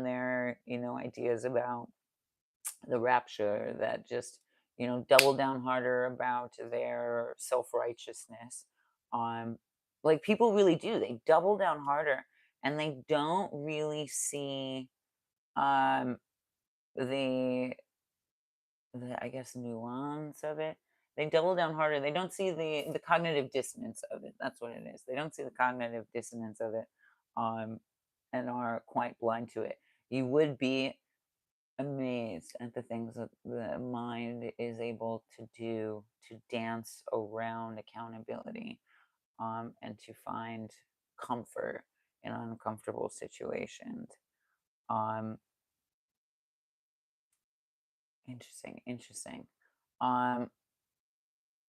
their ideas about the rapture, that just double down harder about their self-righteousness. Like people really do, they double down harder, and they don't really see um the I guess nuance of it. They double down harder. They don't see the cognitive dissonance of it. That's what it is. They don't see the cognitive dissonance of it, um, and are quite blind to it. You would be amazed at the things that the mind is able to do to dance around accountability, and to find comfort in uncomfortable situations. Um, Interesting, interesting. Um,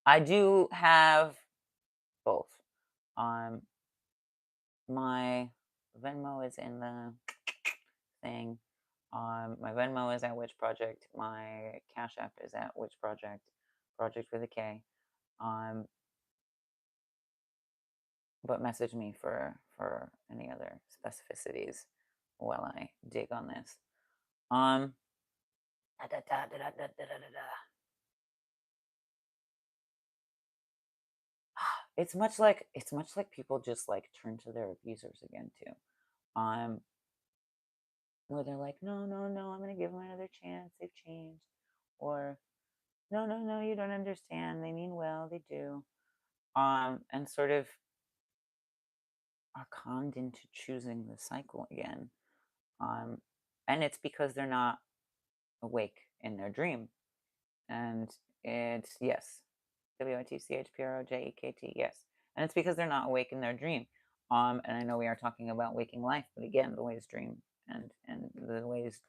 I do have both. Um, my Venmo is in the thing. My Venmo is at Which Project. My Cash App is at Which Project. Project with a K. Um, but message me for any other specificities while I dig on this. Um, da, da, da, da, da, da, da, da. It's much like people just like turn to their abusers again too. Um, where they're like, no, no, no, I'm gonna give them another chance. They've changed, or no, no, no, you don't understand. They mean well. They do. And sort of are conned into choosing the cycle again. Um, and it's because they're not awake in their dream. And it's yes, WITCHPROJEKT, yes. And it's because they're not awake in their dream. And I know we are talking about waking life, but again, the ways dream and the ways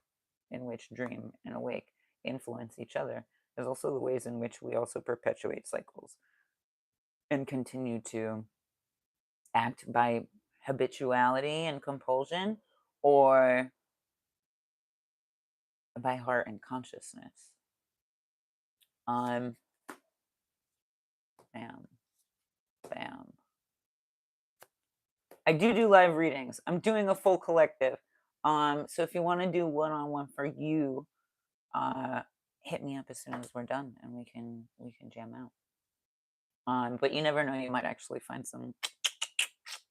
in which dream and awake influence each other. There's also the ways in which we also perpetuate cycles and continue to act by habituality and compulsion, or by heart and consciousness. Bam, bam. I do live readings. I'm doing a full collective. So if you want to do one-on-one for you, uh, hit me up as soon as we're done, and we can jam out. But you never know, you might actually find some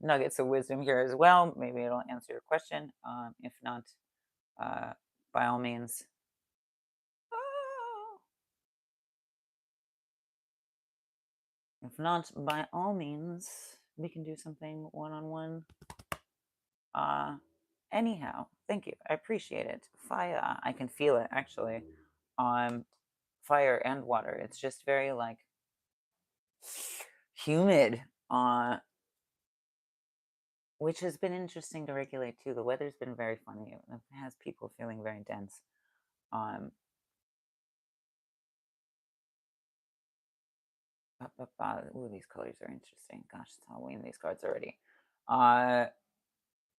nuggets of wisdom here as well. Maybe it'll answer your question. If not, uh, by all means. If not, by all means, we can do something one-on-one. Anyhow, thank you. I appreciate it. Fire, I can feel it actually. Fire and water. It's just very like humid. Which has been interesting to regulate too. The weather's been very funny. It has people feeling very dense. Ooh, these colors are interesting. Gosh, it's Halloween. These cards already.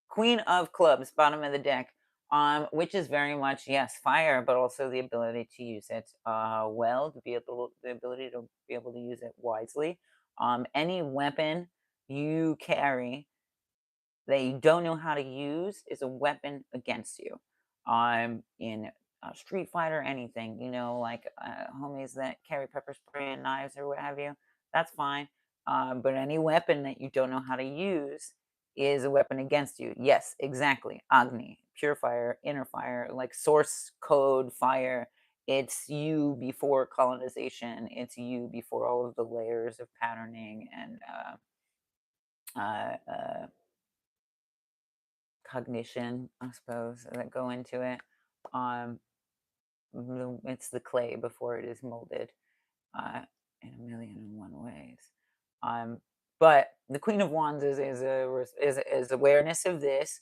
Queen of Clubs, bottom of the deck. Which is very much, yes, fire, but also the ability to use it well, the ability to be able to use it wisely. Any weapon you carry that you don't know how to use is a weapon against you. In a Street Fighter, anything, like homies that carry pepper spray and knives or what have you, that's fine. But any weapon that you don't know how to use is a weapon against you. Yes, exactly. Agni, pure fire, inner fire, like source code fire. It's you before colonization. It's you before all of the layers of patterning and cognition, I suppose, that go into it. It's the clay before it is molded in a million and one ways. But the Queen of Wands is awareness of this.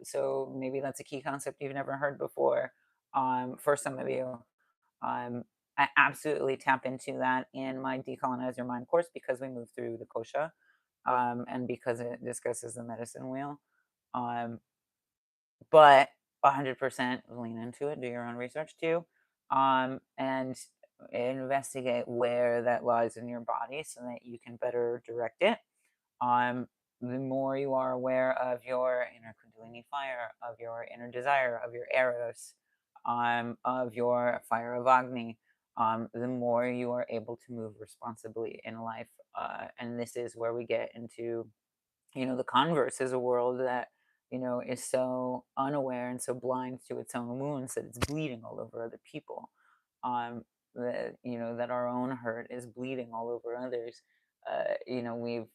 So maybe that's a key concept you've never heard before. For some of you, I absolutely tap into that in my Decolonize Your Mind course because we move through the Kosha, and because it discusses the medicine wheel. But 100% lean into it, do your own research too, and investigate where that lies in your body so that you can better direct it. The more you are aware of your inner Kundalini fire, of your inner desire, of your Eros, of your fire of Agni, the more you are able to move responsibly in life. And this is where we get into, the converse is a world that, is so unaware and so blind to its own wounds that it's bleeding all over other people. That our own hurt is bleeding all over others.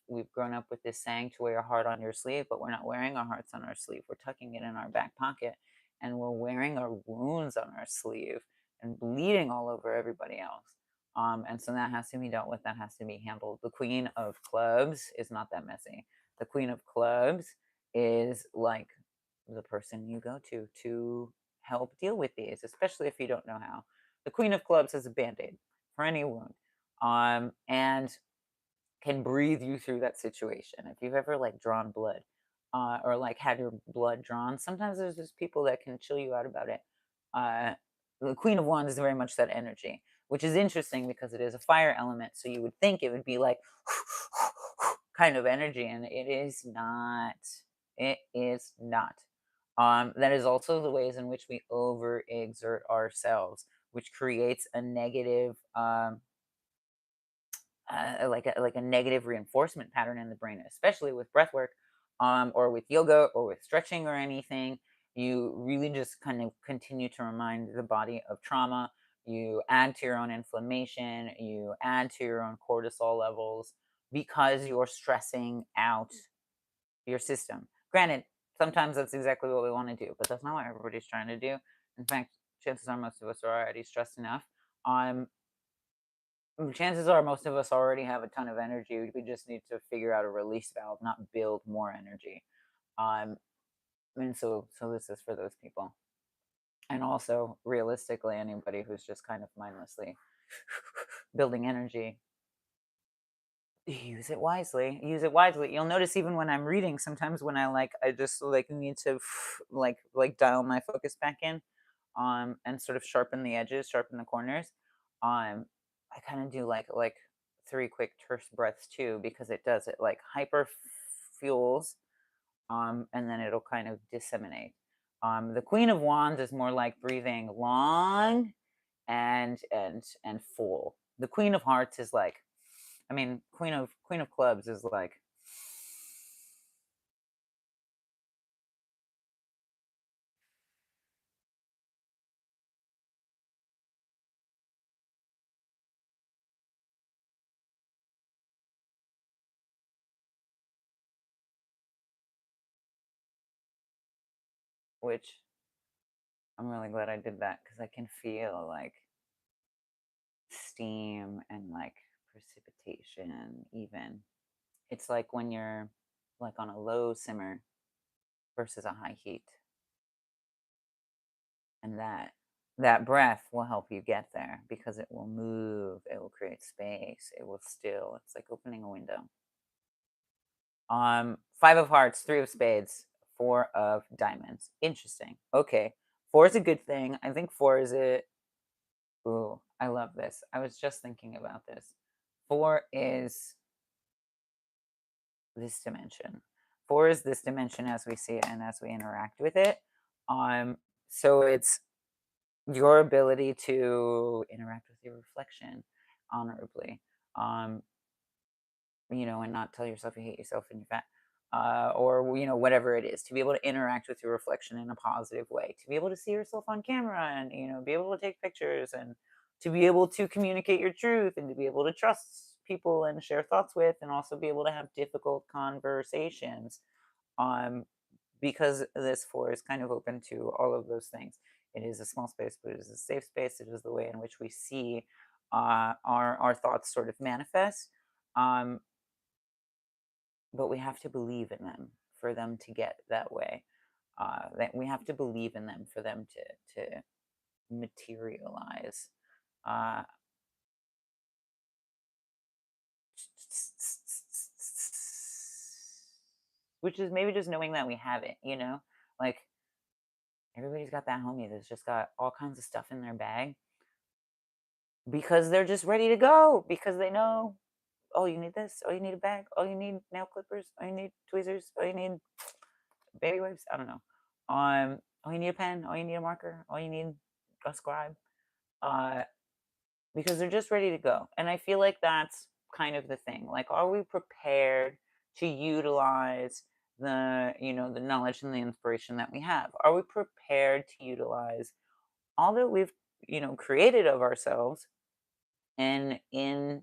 We've grown up with this saying to wear your heart on your sleeve, but we're not wearing our hearts on our sleeve. We're tucking it in our back pocket, and we're wearing our wounds on our sleeve and bleeding all over everybody else. And so that has to be dealt with. That has to be handled. The Queen of Clubs is not that messy. The Queen of Clubs is like the person you go to help deal with these, especially if you don't know how. The Queen of Clubs is a band-aid for any wound, and can breathe you through that situation. If you've ever like drawn blood, or like had your blood drawn, sometimes there's just people that can chill you out about it. The Queen of Wands is very much that energy, which is interesting because it is a fire element. So you would think it would be like kind of energy, and it is not. It is not. That is also the ways in which we overexert ourselves, which creates a negative, like a negative reinforcement pattern in the brain, especially with breath work, or with yoga, or with stretching, or anything. You really just kind of continue to remind the body of trauma. You add to your own inflammation. You add to your own cortisol levels because you're stressing out your system. Granted, sometimes that's exactly what we want to do, but that's not what everybody's trying to do. In fact, chances are most of us are already stressed enough. Chances are most of us already have a ton of energy. We just need to figure out a release valve, not build more energy. And so this is for those people. And also, realistically, anybody who's just kind of mindlessly building energy, use it wisely. Use it wisely. You'll notice even when I'm reading, sometimes when I just like need to dial my focus back in, and sort of sharpen the edges, sharpen the corners. I kind of do like three quick terse breaths too, because it does it like hyper fuels, and then it'll kind of disseminate. The Queen of Wands is more like breathing long and full. The Queen of Hearts is like, I mean, Queen of Clubs is like, which I'm really glad I did that because I can feel like steam and like precipitation even. It's like when you're like on a low simmer versus a high heat. And that breath will help you get there because it will move, it will create space, it will still. It's like opening a window. Five of Hearts, Three of Spades, Four of Diamonds. Interesting. Okay. Four is a good thing. I think four is a. Ooh, I love this. I was just thinking about this. Four is this dimension. Four is this dimension as we see it and as we interact with it. So it's your ability to interact with your reflection honorably. Um, and not tell yourself you hate yourself and you're fat, or whatever it is, to be able to interact with your reflection in a positive way, to be able to see yourself on camera and be able to take pictures, and to be able to communicate your truth, and to be able to trust people and share thoughts with, and also be able to have difficult conversations, um, because this four is kind of open to all of those things. It is a small space, but it is a safe space. It is the way in which we see our thoughts sort of manifest. Um, but we have to believe in them for them to get that way. That we have to believe in them for them to materialize. Uh, which is maybe just knowing that we have it, like everybody's got that homie that's just got all kinds of stuff in their bag because they're just ready to go because they know, oh, you need this, oh, you need a bag, oh, you need nail clippers, oh, you need tweezers, oh, you need baby wipes. I don't know. Oh, you need a pen. Oh, you need a marker. Oh, you need a scribe. Uh, because they're just ready to go. And I feel like that's kind of the thing. Like, are we prepared to utilize the knowledge and the inspiration that we have? Are we prepared to utilize all that we've, created of ourselves and in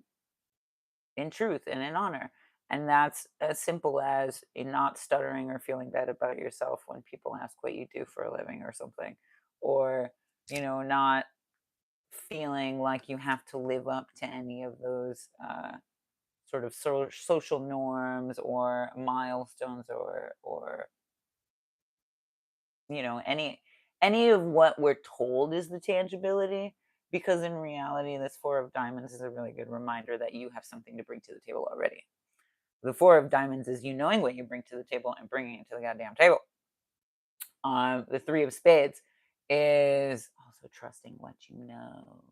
truth and in honor? And that's as simple as in not stuttering or feeling bad about yourself when people ask what you do for a living or something, or not feeling like you have to live up to any of those sort of social norms or milestones, or any of what we're told is the tangibility, because in reality this Four of Diamonds is a really good reminder that you have something to bring to the table already. The Four of Diamonds is you knowing what you bring to the table and bringing it to the goddamn table. The Three of Spades is also trusting what you know.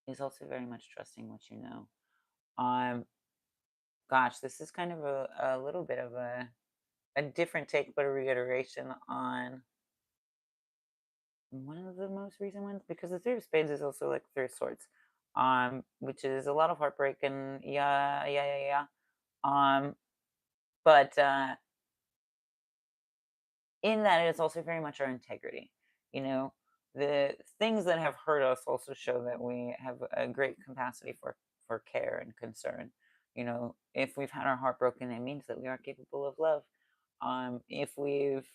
Is also very much trusting what you know. Gosh, this is kind of a little bit of a different take, but a reiteration on one of the most recent ones, because the Three of Spades is also like Three of Swords, which is a lot of heartbreak and yeah. But in that, it's also very much our integrity. The things that have hurt us also show that we have a great capacity for care and concern. If we've had our heart broken, it means that we are capable of love. If we've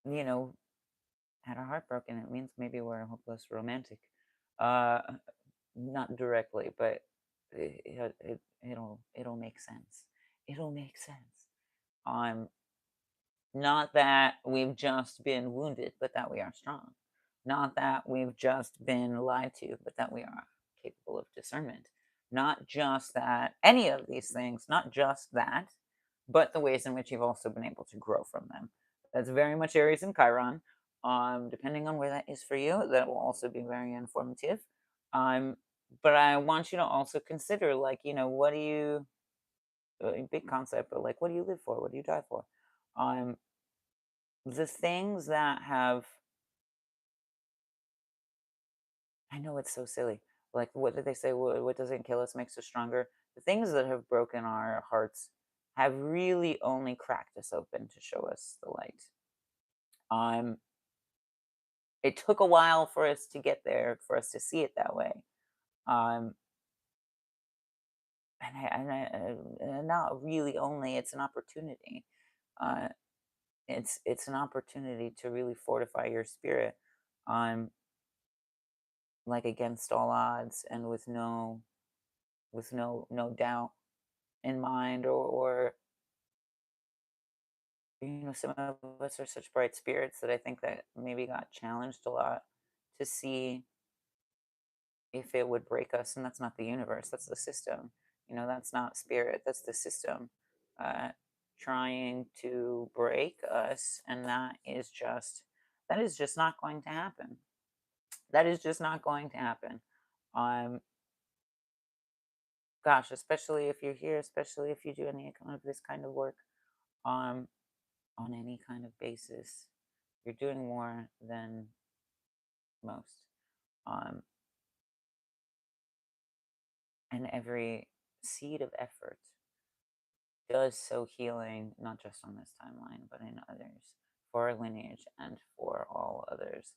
you know had our heart broken, it means maybe we're a hopeless romantic. uh Not directly, but it'll make sense. It'll make sense. Not that we've just been wounded, but that we are strong. Not that we've just been lied to, but that we are capable of discernment. Not just that any of these things, not just that, but the ways in which you've also been able to grow from them. That's very much Aries and Chiron. Depending on where that is for you, that will also be very informative. Um, but I want you to also consider, like, what do you, a big concept, but like, what do you live for? What do you die for? Um, the things that have, I know it's so silly. Like, what did they say? What doesn't kill us makes us stronger. The things that have broken our hearts have really only cracked us open to show us the light. Um, it took a while for us to get there, for us to see it that way. Um, and not really only, it's an opportunity. Uh, it's an opportunity to really fortify your spirit, um, like against all odds and with no doubt in mind, or some of us are such bright spirits that I think that maybe got challenged a lot to see if it would break us. And that's not the universe, that's the system. That's not spirit, that's the system, uh trying to break us. And that is just not going to happen. That is just not going to happen. um Gosh, especially if you're here, especially if you do any kind of this kind of work, um on any kind of basis, you're doing more than most. Um, and every seed of effort does so healing, not just on this timeline, but in others, for our lineage and for all others.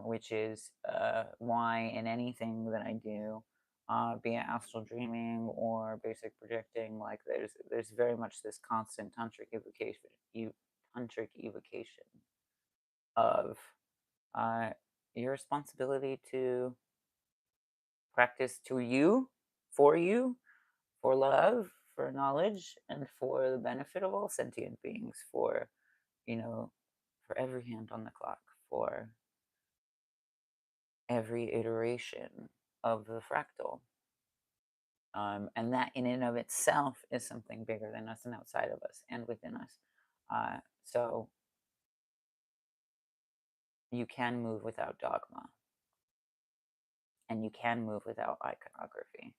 Which is why in anything that I do, be it astral dreaming or basic projecting, like there's very much this constant tantric evocation of uh, your responsibility to practice for you, for love, for knowledge, and for the benefit of all sentient beings, you know, for every hand on the clock, for every iteration of the fractal. And that in and of itself is something bigger than us and outside of us and within us. So you can move without dogma, and you can move without iconography.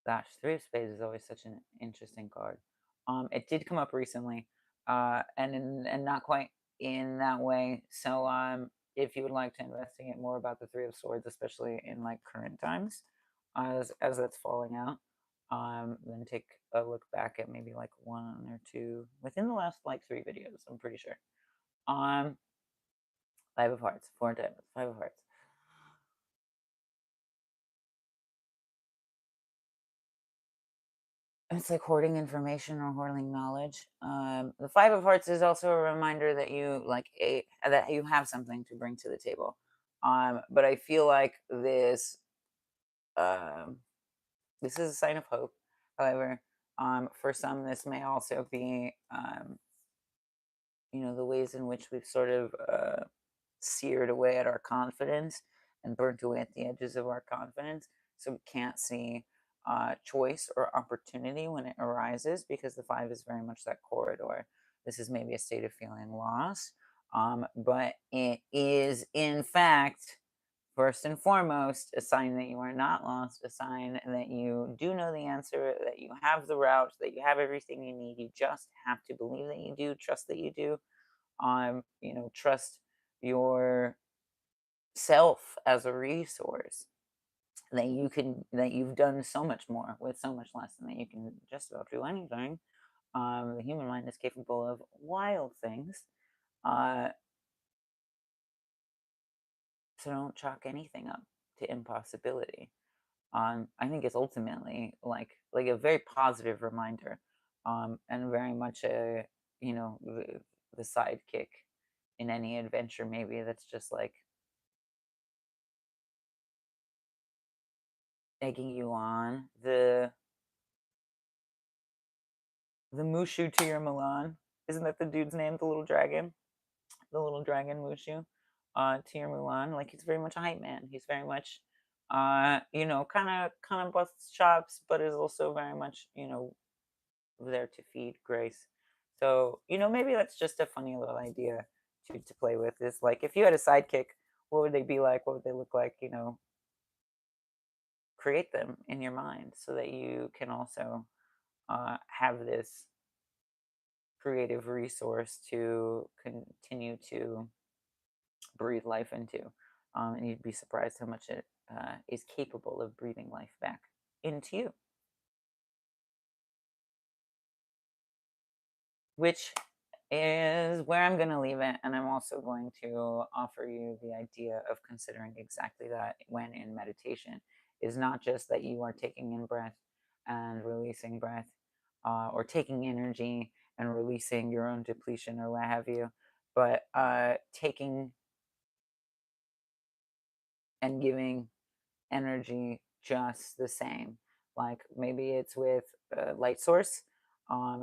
Gosh, Three of Spades is always such an interesting card. It did come up recently, and not quite in that way. So, if you would like to investigate more about the Three of Swords, especially in like current times, as that's falling out, then take a look back at maybe like one or two within the last like three videos. I'm pretty sure. Um, Five of Hearts, Four of Diamonds, Five of Hearts. It's like hoarding information or hoarding knowledge. The Five of Hearts is also a reminder that that you have something to bring to the table. But I feel like um, this is a sign of hope. However, for some, this may also be the ways in which we've sort of seared away at our confidence and burnt away at the edges of our confidence. So we can't see choice or opportunity when it arises, because the five is very much that corridor. This is maybe a state of feeling loss, but it is, in fact, first and foremost, a sign that you are not lost, a sign that you do know the answer, that you have the route, that you have everything you need. You just have to believe that you do, trust that you do. Trust your self as a resource, that you've done so much more with so much less, and that you can just about do anything. The human mind is capable of wild things. uh, so don't chalk anything up to impossibility. I think it's ultimately like a very positive reminder, and very much the sidekick in any adventure, maybe, that's just like egging you on. the Mushu to your Milan. Isn't that the dude's name? The little dragon? The little dragon Mushu. To your Milan. Like he's very much a hype man. He's very much kind of busts chops, but is also very much, there to feed grace. So, maybe that's just a funny little idea to play with. Is like if you had a sidekick, what would they be like? What would they look like? Create them in your mind so that you can also have this creative resource to continue to breathe life into. And you'd be surprised how much it is capable of breathing life back into you. Which is where I'm going to leave it. And I'm also going to offer you the idea of considering exactly that when in meditation is not just that you are taking in breath and releasing breath, or taking energy and releasing your own depletion or what have you, but taking and giving energy just the same. Like maybe it's with a light source,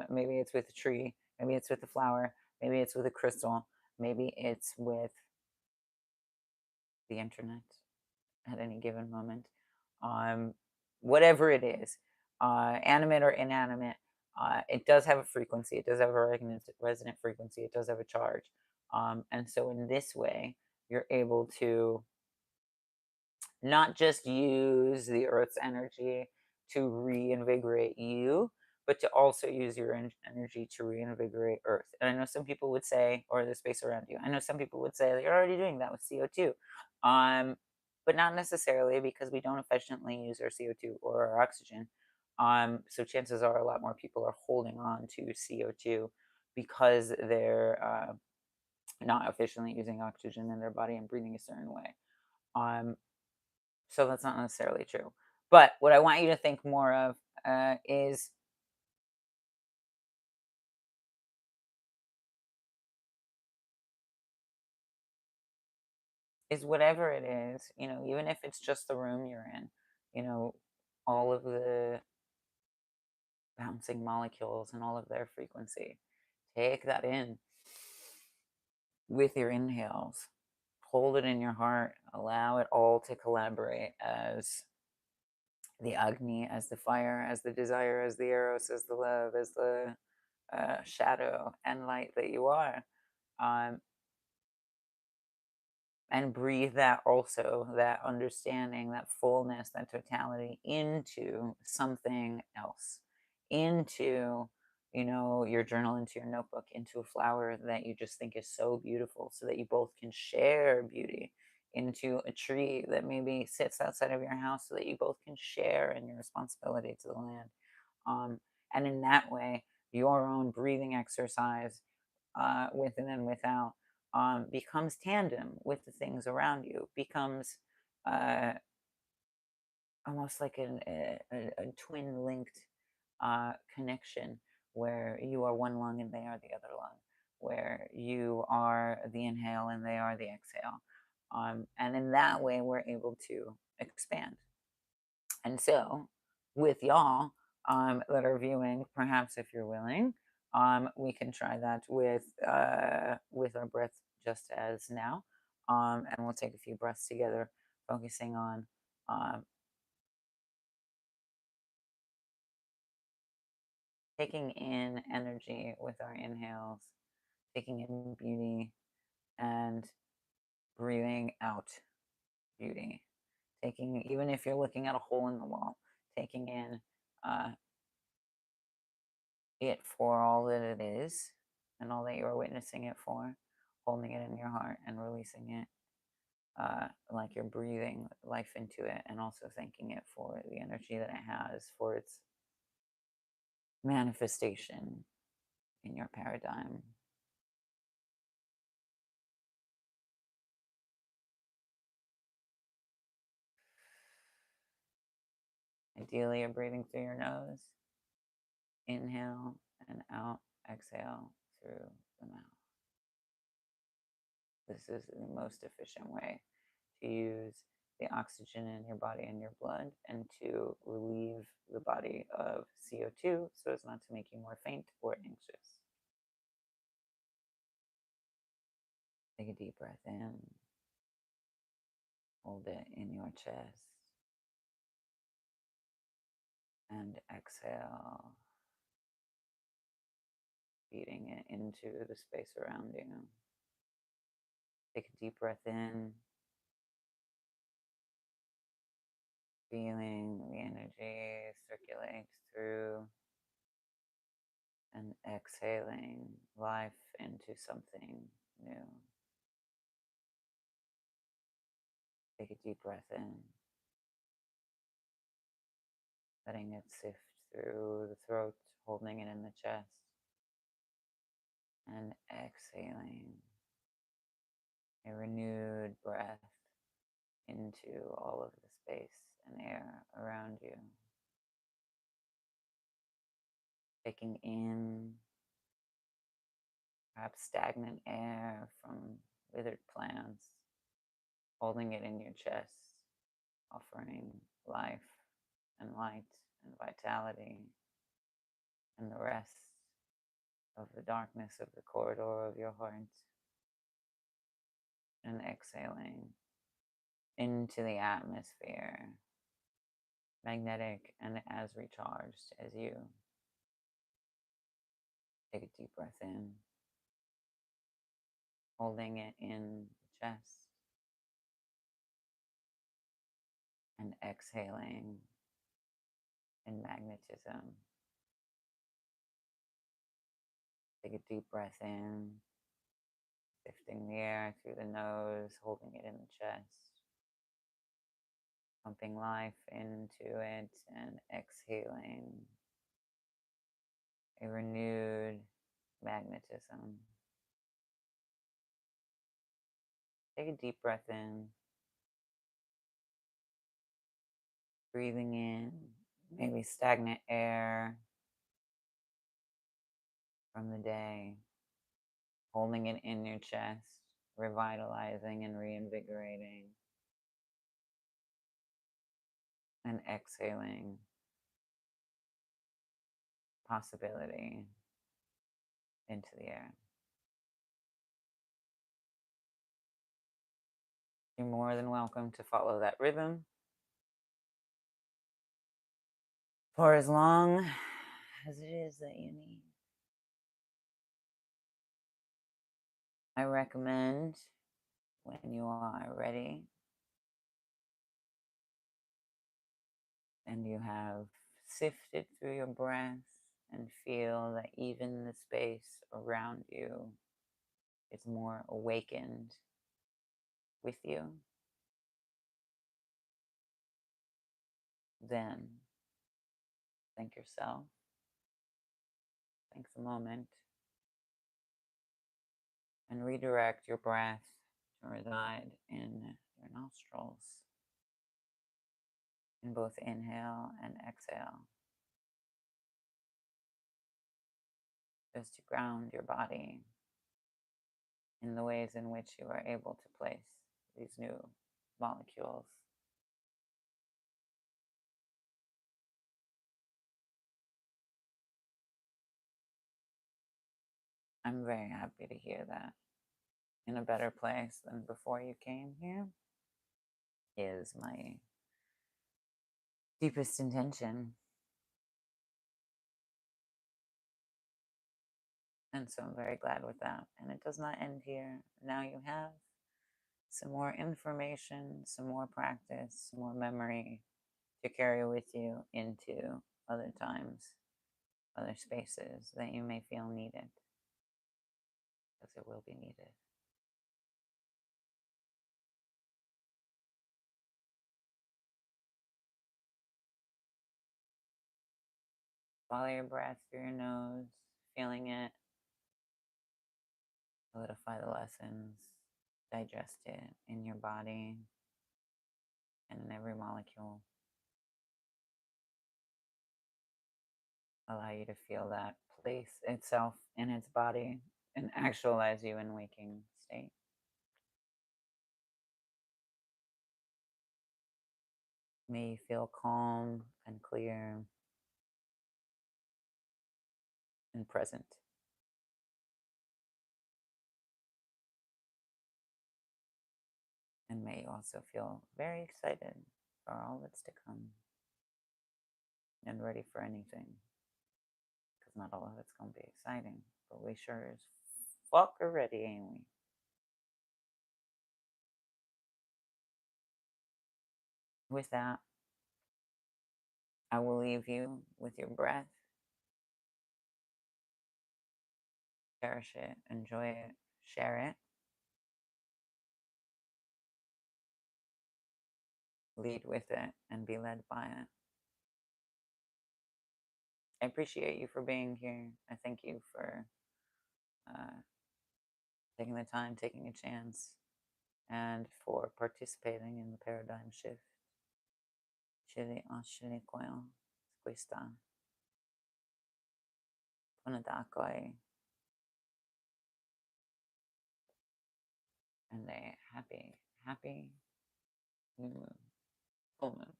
maybe it's with a tree, maybe it's with a flower, maybe it's with a crystal, maybe it's with the internet at any given moment. Um, Whatever it is, animate or inanimate, it does have a frequency, it does have a resonant frequency, it does have a charge. And so in this way, you're able to not just use the earth's energy to reinvigorate you, but to also use your energy to reinvigorate earth. And I know some people would say, or the space around you, I know some people would say that you're already doing that with CO2. But not necessarily, because we don't efficiently use our CO2 or our oxygen. So chances are a lot more people are holding on to CO2 because they're not efficiently using oxygen in their body and breathing a certain way. So that's not necessarily true. But what I want you to think more of is whatever it is, even if it's just the room you're in, you know, all of the bouncing molecules and all of their frequency. Take that in with your inhales. Hold it in your heart. Allow it all to collaborate as the Agni, as the fire, as the desire, as the Eros, as the love, as the shadow and light that you are. Um, and breathe that also, that understanding, that fullness, that totality into something else, into your journal, into your notebook, into a flower that you just think is so beautiful, so that you both can share beauty, into a tree that maybe sits outside of your house, so that you both can share in your responsibility to the land. And in that way, your own breathing exercise, within and without, becomes tandem with the things around you, becomes uh, almost like a twin linked connection, where you are one lung and they are the other lung, where you are the inhale and they are the exhale. And in that way, we're able to expand. And so, with y'all that are viewing, perhaps if you're willing, we can try that with our breath just as now, and we'll take a few breaths together, focusing on taking in energy with our inhales, taking in beauty, and breathing out beauty. Taking, even if you're looking at a hole in the wall, taking in it for all that it is and all that you are witnessing it for, holding it in your heart and releasing it, like you're breathing life into it, and also thanking it for the energy that it has for its manifestation in your paradigm. Ideally, you're breathing through your nose, inhale and out, exhale through the mouth. This is the most efficient way to use the oxygen in your body and your blood, and to relieve the body of CO2 so as not to make you more faint or anxious. Take a deep breath in, hold it in your chest, and exhale, feeding it into the space around you. Take a deep breath in, feeling the energy circulate through, and exhaling life into something new. Take a deep breath in, letting it sift through the throat, holding it in the chest, and exhaling a renewed breath into all of the space and air around you. Taking in perhaps stagnant air from withered plants, holding it in your chest, offering life and light and vitality and the rest of the darkness of the corridor of your heart, and exhaling into the atmosphere, magnetic and as recharged as you. Take a deep breath in, holding it in the chest, and exhaling in magnetism. Take a deep breath in, sifting the air through the nose, holding it in the chest, pumping life into it, and exhaling a renewed magnetism. Take a deep breath in, breathing in maybe stagnant air from the day, holding it in your chest, revitalizing and reinvigorating, and exhaling possibility into the air. You're more than welcome to follow that rhythm for as long as it is that you need. I recommend, when you are ready and you have sifted through your breath and feel that even the space around you is more awakened with you, then thank yourself, thank the moment, and redirect your breath to reside in your nostrils in both inhale and exhale, just to ground your body in the ways in which you are able to place these new molecules. I'm very happy to hear that. In a better place than before you came here is my deepest intention. And so I'm very glad with that. And it does not end here. Now you have some more information, some more practice, some more memory to carry with you into other times, other spaces that you may feel needed, because it will be needed. Follow your breath through your nose, feeling it, solidify the lessons, digest it in your body and in every molecule. Allow you to feel that place itself in its body and actualize you in waking state. May you feel calm and clear and present. And may you also feel very excited for all that's to come and ready for anything. Because not all of it's going to be exciting, but we sure as fuck are ready, ain't we? With that, I will leave you with your breath. Cherish it, enjoy it, share it, lead with it, and be led by it. I appreciate you for being here. I thank you for taking the time, taking a chance, and for participating in the paradigm shift. Chili Ashilikoyo, Squista, Punadakoi, and a happy new moon, full moon.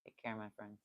Take care, my friends.